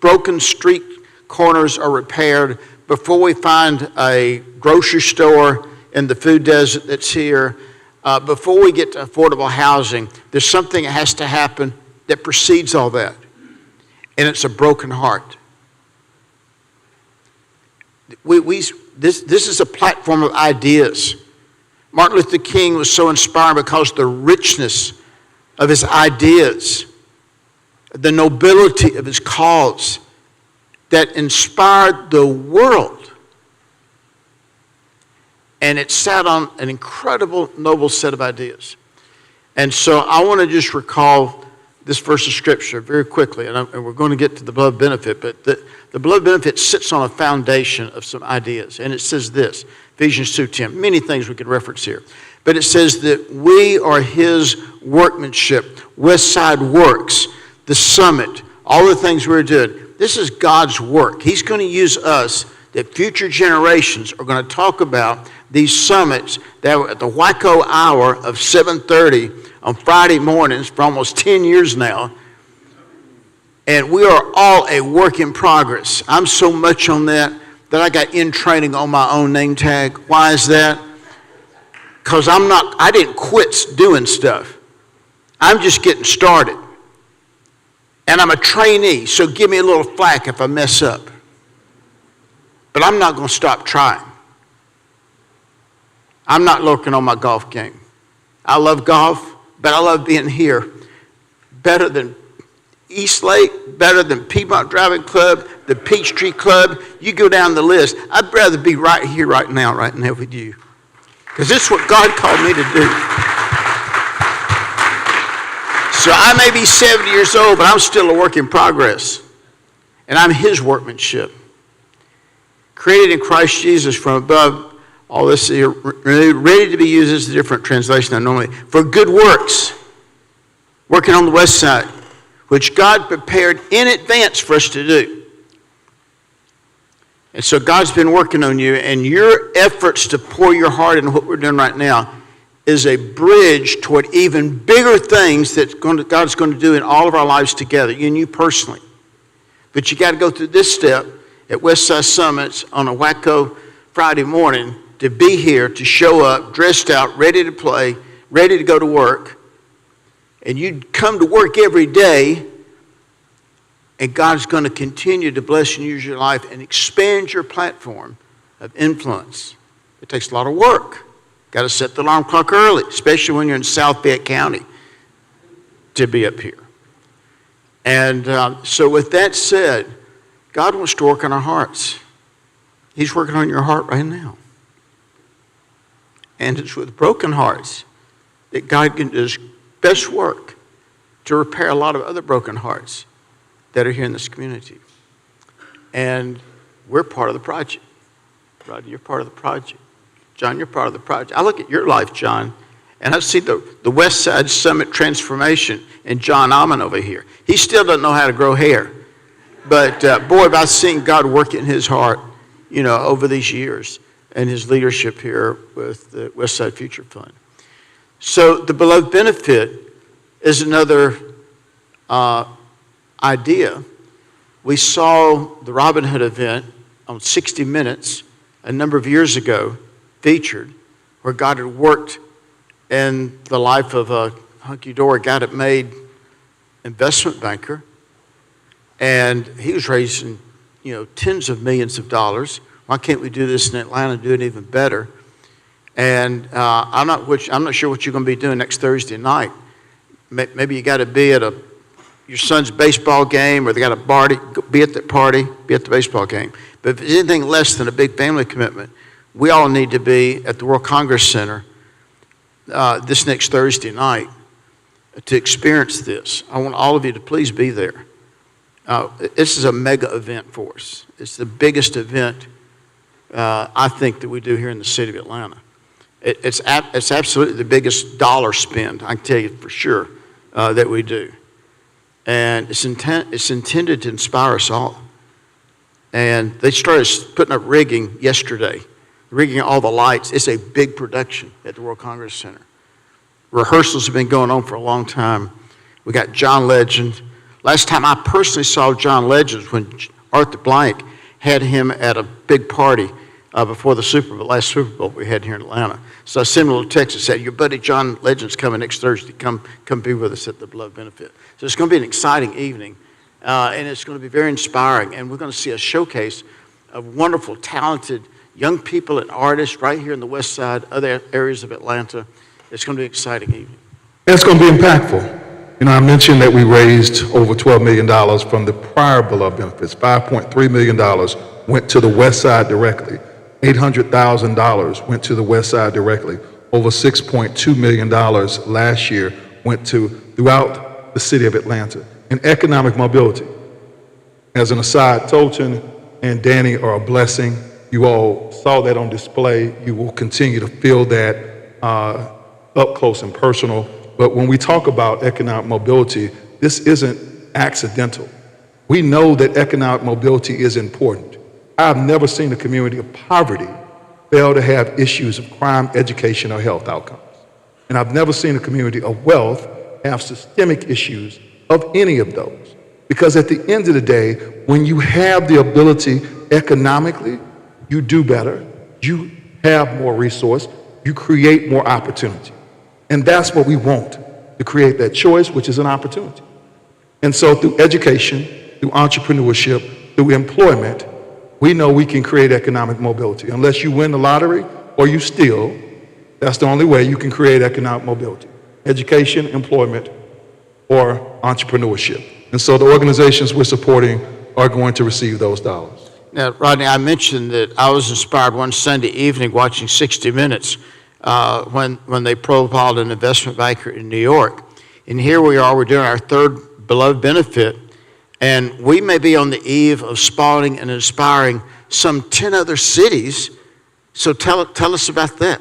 broken street corners are repaired, before we find a grocery store in the food desert that's here, before we get to affordable housing, there's something that has to happen that precedes all that, and it's a broken heart. This is a platform of ideas. Martin Luther King was so inspired because of the richness of his ideas, the nobility of his cause that inspired the world. And it sat on an incredible, noble set of ideas. And so I want to just recall this verse of Scripture very quickly, and we're going to get to the beloved benefit, but the beloved benefit sits on a foundation of some ideas. And it says this, Ephesians 2:10, many things we could reference here. But it says that we are his workmanship, Westside Works, the summit, all the things we're doing. This is God's work. He's going to use us, that future generations are going to talk about these summits that were at the Waco hour of 7:30 on Friday mornings for almost 10 years now. And we are all a work in progress. I'm so much on that I got in training on my own name tag. Why is that? Because I didn't quit doing stuff. I'm just getting started. And I'm a trainee, so give me a little flack if I mess up. But I'm not going to stop trying. I'm not looking on my golf game. I love golf, but I love being here. Better than East Lake, better than Piedmont Driving Club, the Peachtree Club. You go down the list. I'd rather be right here, right now with you. Because this is what God called me to do. So I may be 70 years old, but I'm still a work in progress. And I'm his workmanship. Created in Christ Jesus from above, all this here, ready to be used as a different translation than normally, for good works, working on the west side, which God prepared in advance for us to do. And so God's been working on you, and your efforts to pour your heart into what we're doing right now is a bridge toward even bigger things that God's going to do in all of our lives together, you and you personally. But you got to go through this step at Westside Summits on a Waco Friday morning to be here, to show up, dressed out, ready to play, ready to go to work. And you come to work every day, and God's going to continue to bless and use your life and expand your platform of influence. It takes a lot of work. Got to set the alarm clock early, especially when you're in South Fayette County, to be up here. And so with that said, God wants to work on our hearts. He's working on your heart right now. And it's with broken hearts that God can do his best work to repair a lot of other broken hearts that are here in this community. And we're part of the project. Rodney, you're part of the project. John, you're part of the project. I look at your life, John, and I see the Westside Summit transformation in John Ahmann over here. He still doesn't know how to grow hair. But boy, I've seen God work in his heart, over these years and his leadership here with the Westside Future Fund. So the beloved benefit is another idea. We saw the Robin Hood event on 60 Minutes a number of years ago, featured, where God had worked in the life of a hunky-dory guy that made investment banker. And he was raising, tens of millions of dollars Why can't we do this in Atlanta and do it even better? And I'm not sure what you're going to be doing next Thursday night. Maybe you got to be at your son's baseball game, or they got a party. Be at that party. Be at the baseball game. But if it's anything less than a big family commitment, we all need to be at the World Congress Center this next Thursday night to experience this. I want all of you to please be there. This is a mega event for us. It's the biggest event I think that we do here in the city of Atlanta. It's absolutely the biggest dollar spend, I can tell you for sure, that we do. And it's intended to inspire us all. And they started putting up rigging yesterday, rigging all the lights. It's a big production at the World Congress Center. Rehearsals have been going on for a long time. We got John Legend. Last time I personally saw John Legend was when Arthur Blank had him at a big party before the last Super Bowl we had here in Atlanta. So I sent him a little text and said, your buddy John Legend's coming next Thursday. Come be with us at the Beloved Benefit. So it's going to be an exciting evening, and it's going to be very inspiring. And we're going to see a showcase of wonderful, talented young people and artists right here in the West Side, other areas of Atlanta. It's going to be an exciting evening. It's going to be impactful. You know, I mentioned that we raised over $12 million from the prior Beloved Benefits. $5.3 million went to the West Side directly. $800,000 went to the West Side directly. Over $6.2 million last year went throughout the city of Atlanta. And economic mobility. As an aside, Tolton and Danny are a blessing. You all saw that on display. You will continue to feel that up close and personal. But when we talk about economic mobility, this isn't accidental. We know that economic mobility is important. I've never seen a community of poverty fail to have issues of crime, education, or health outcomes. And I've never seen a community of wealth have systemic issues of any of those. Because at the end of the day, when you have the ability economically, you do better, you have more resource, you create more opportunity. And that's what we want, to create that choice, which is an opportunity. And so through education, through entrepreneurship, through employment, we know we can create economic mobility. Unless you win the lottery or you steal, that's the only way you can create economic mobility. Education, employment, or entrepreneurship. And so the organizations we're supporting are going to receive those dollars. Now, Rodney, I mentioned that I was inspired one Sunday evening watching 60 Minutes when they profiled an investment banker in New York. And here we are, we're doing our third Beloved Benefit, and we may be on the eve of spawning and inspiring some 10 other cities. So tell us about that.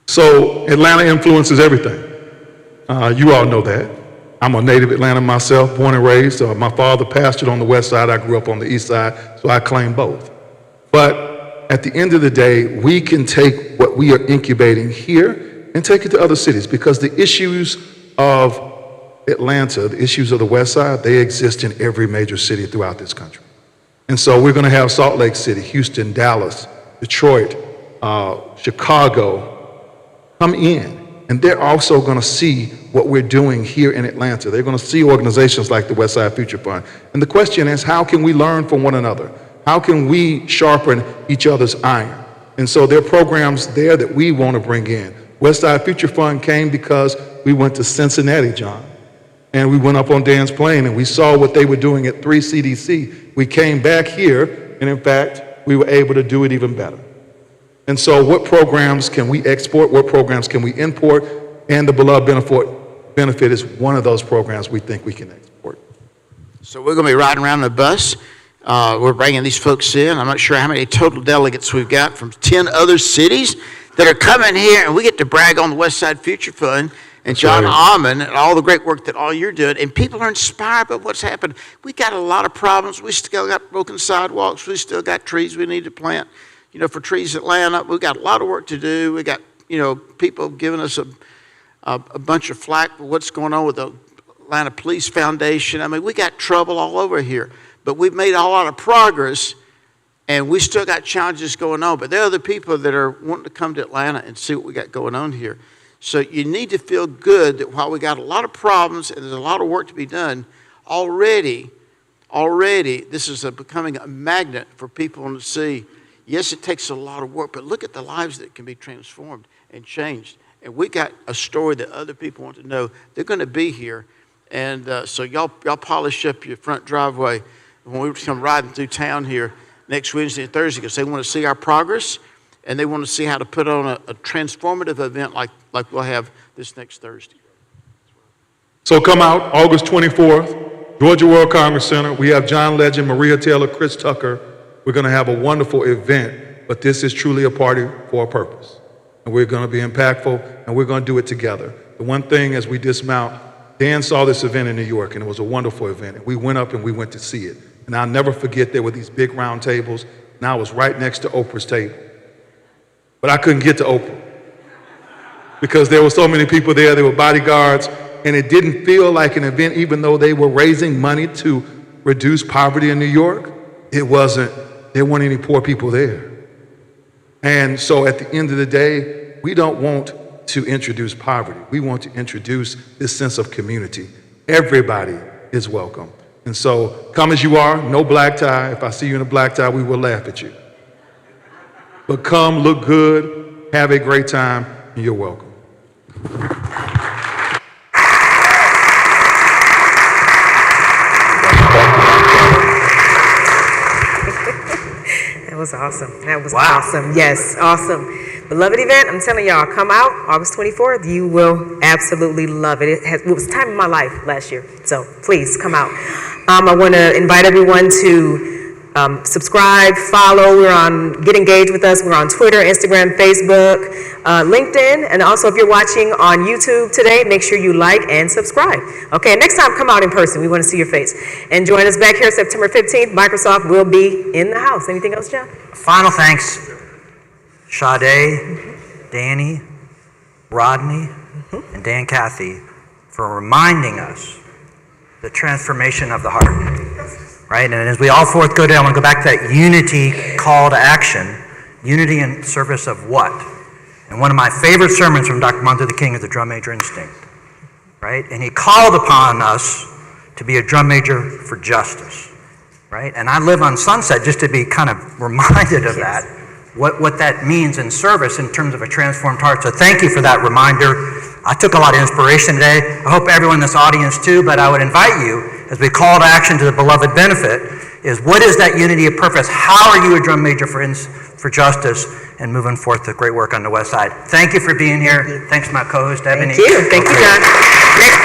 So Atlanta influences everything. You all know that. I'm a native Atlanta myself, born and raised. My father pastored on the west side. I grew up on the east side, so I claim both. But at the end of the day, we can take what we are incubating here and take it to other cities, because the issues of Atlanta, the issues of the west side, they exist in every major city throughout this country. And so we're going to have Salt Lake City, Houston, Dallas, Detroit, Chicago come in. And they're also going to see what we're doing here in Atlanta. They're going to see organizations like the Westside Future Fund. And the question is, how can we learn from one another? How can we sharpen each other's iron? And so there are programs there that we want to bring in. Westside Future Fund came because we went to Cincinnati, John. And we went up on Dan's plane and we saw what they were doing at 3 CDC. We came back here, and in fact, we were able to do it even better. And so what programs can we export? What programs can we import? And the Beloved Benefit is one of those programs we think we can export. So we're going to be riding around the bus. We're bringing these folks in. I'm not sure how many total delegates we've got from 10 other cities that are coming here, and we get to brag on the Westside Future Fund and John Ahmann and all the great work that all you're doing. And people are inspired by what's happened. We got a lot of problems. We still got broken sidewalks. We still got trees we need to plant. You know, for Trees Atlanta, we've got a lot of work to do. We got, people giving us a bunch of flack for what's going on with the Atlanta Police Foundation. I mean, we got trouble all over here. But we've made a lot of progress, and we still got challenges going on. But there are other people that are wanting to come to Atlanta and see what we got going on here. So you need to feel good that while we got a lot of problems and there's a lot of work to be done, already this is becoming a magnet for people to see, Yes, it takes a lot of work, but look at the lives that can be transformed and changed. And we got a story that other people want to know. They're going to be here. And so y'all polish up your front driveway when we come riding through town here next Wednesday and Thursday, because they want to see our progress and they want to see how to put on a transformative event like we'll have this next Thursday. So come out August 24th, Georgia World Congress Center. We have John Legend, Maria Taylor, Chris Tucker. We're going to have a wonderful event, but this is truly a party for a purpose. And we're going to be impactful, and we're going to do it together. The one thing as we dismount, Dan saw this event in New York, and it was a wonderful event. And we went up and we went to see it. And I'll never forget there were these big round tables, and I was right next to Oprah's table. But I couldn't get to Oprah because there were so many people there. There were bodyguards, and it didn't feel like an event, even though they were raising money to reduce poverty in New York. There weren't any poor people there. And so at the end of the day, we don't want to introduce poverty. We want to introduce this sense of community. Everybody is welcome. And so come as you are, no black tie. If I see you in a black tie, we will laugh at you. But come, look good, have a great time, and you're welcome. That was awesome. That was awesome. Yes, awesome. Beloved event, I'm telling y'all, come out August 24th. You will absolutely love it. It was the time of my life last year, so please come out. I want to invite everyone to subscribe, follow. Get engaged with us. We're on Twitter, Instagram, Facebook, LinkedIn, and also if you're watching on YouTube today, make sure you like and subscribe. Okay, next time come out in person. We want to see your face. And join us back here September 15th. Microsoft will be in the house. Anything else, John? Final thanks, Sade, Danny, Rodney, and Dan Cathy for reminding us the transformation of the heart. Right, and as we all forth go down, I want to go back to that unity call to action. Unity in service of what? And one of my favorite sermons from Dr. Martin Luther King is the drum major instinct. Right, and he called upon us to be a drum major for justice. Right, and I live on Sunset just to be kind of reminded of that, what that means in service in terms of a transformed heart. So thank you for that reminder. I took a lot of inspiration today. I hope everyone in this audience too, but I would invite you, as we call to action to the beloved benefit, is what is that unity of purpose? How are you a drum major for justice and moving forth the great work on the West Side? Thank you for being here. Thanks to my co-host, Ebony. Thank you. Thank you, John. Next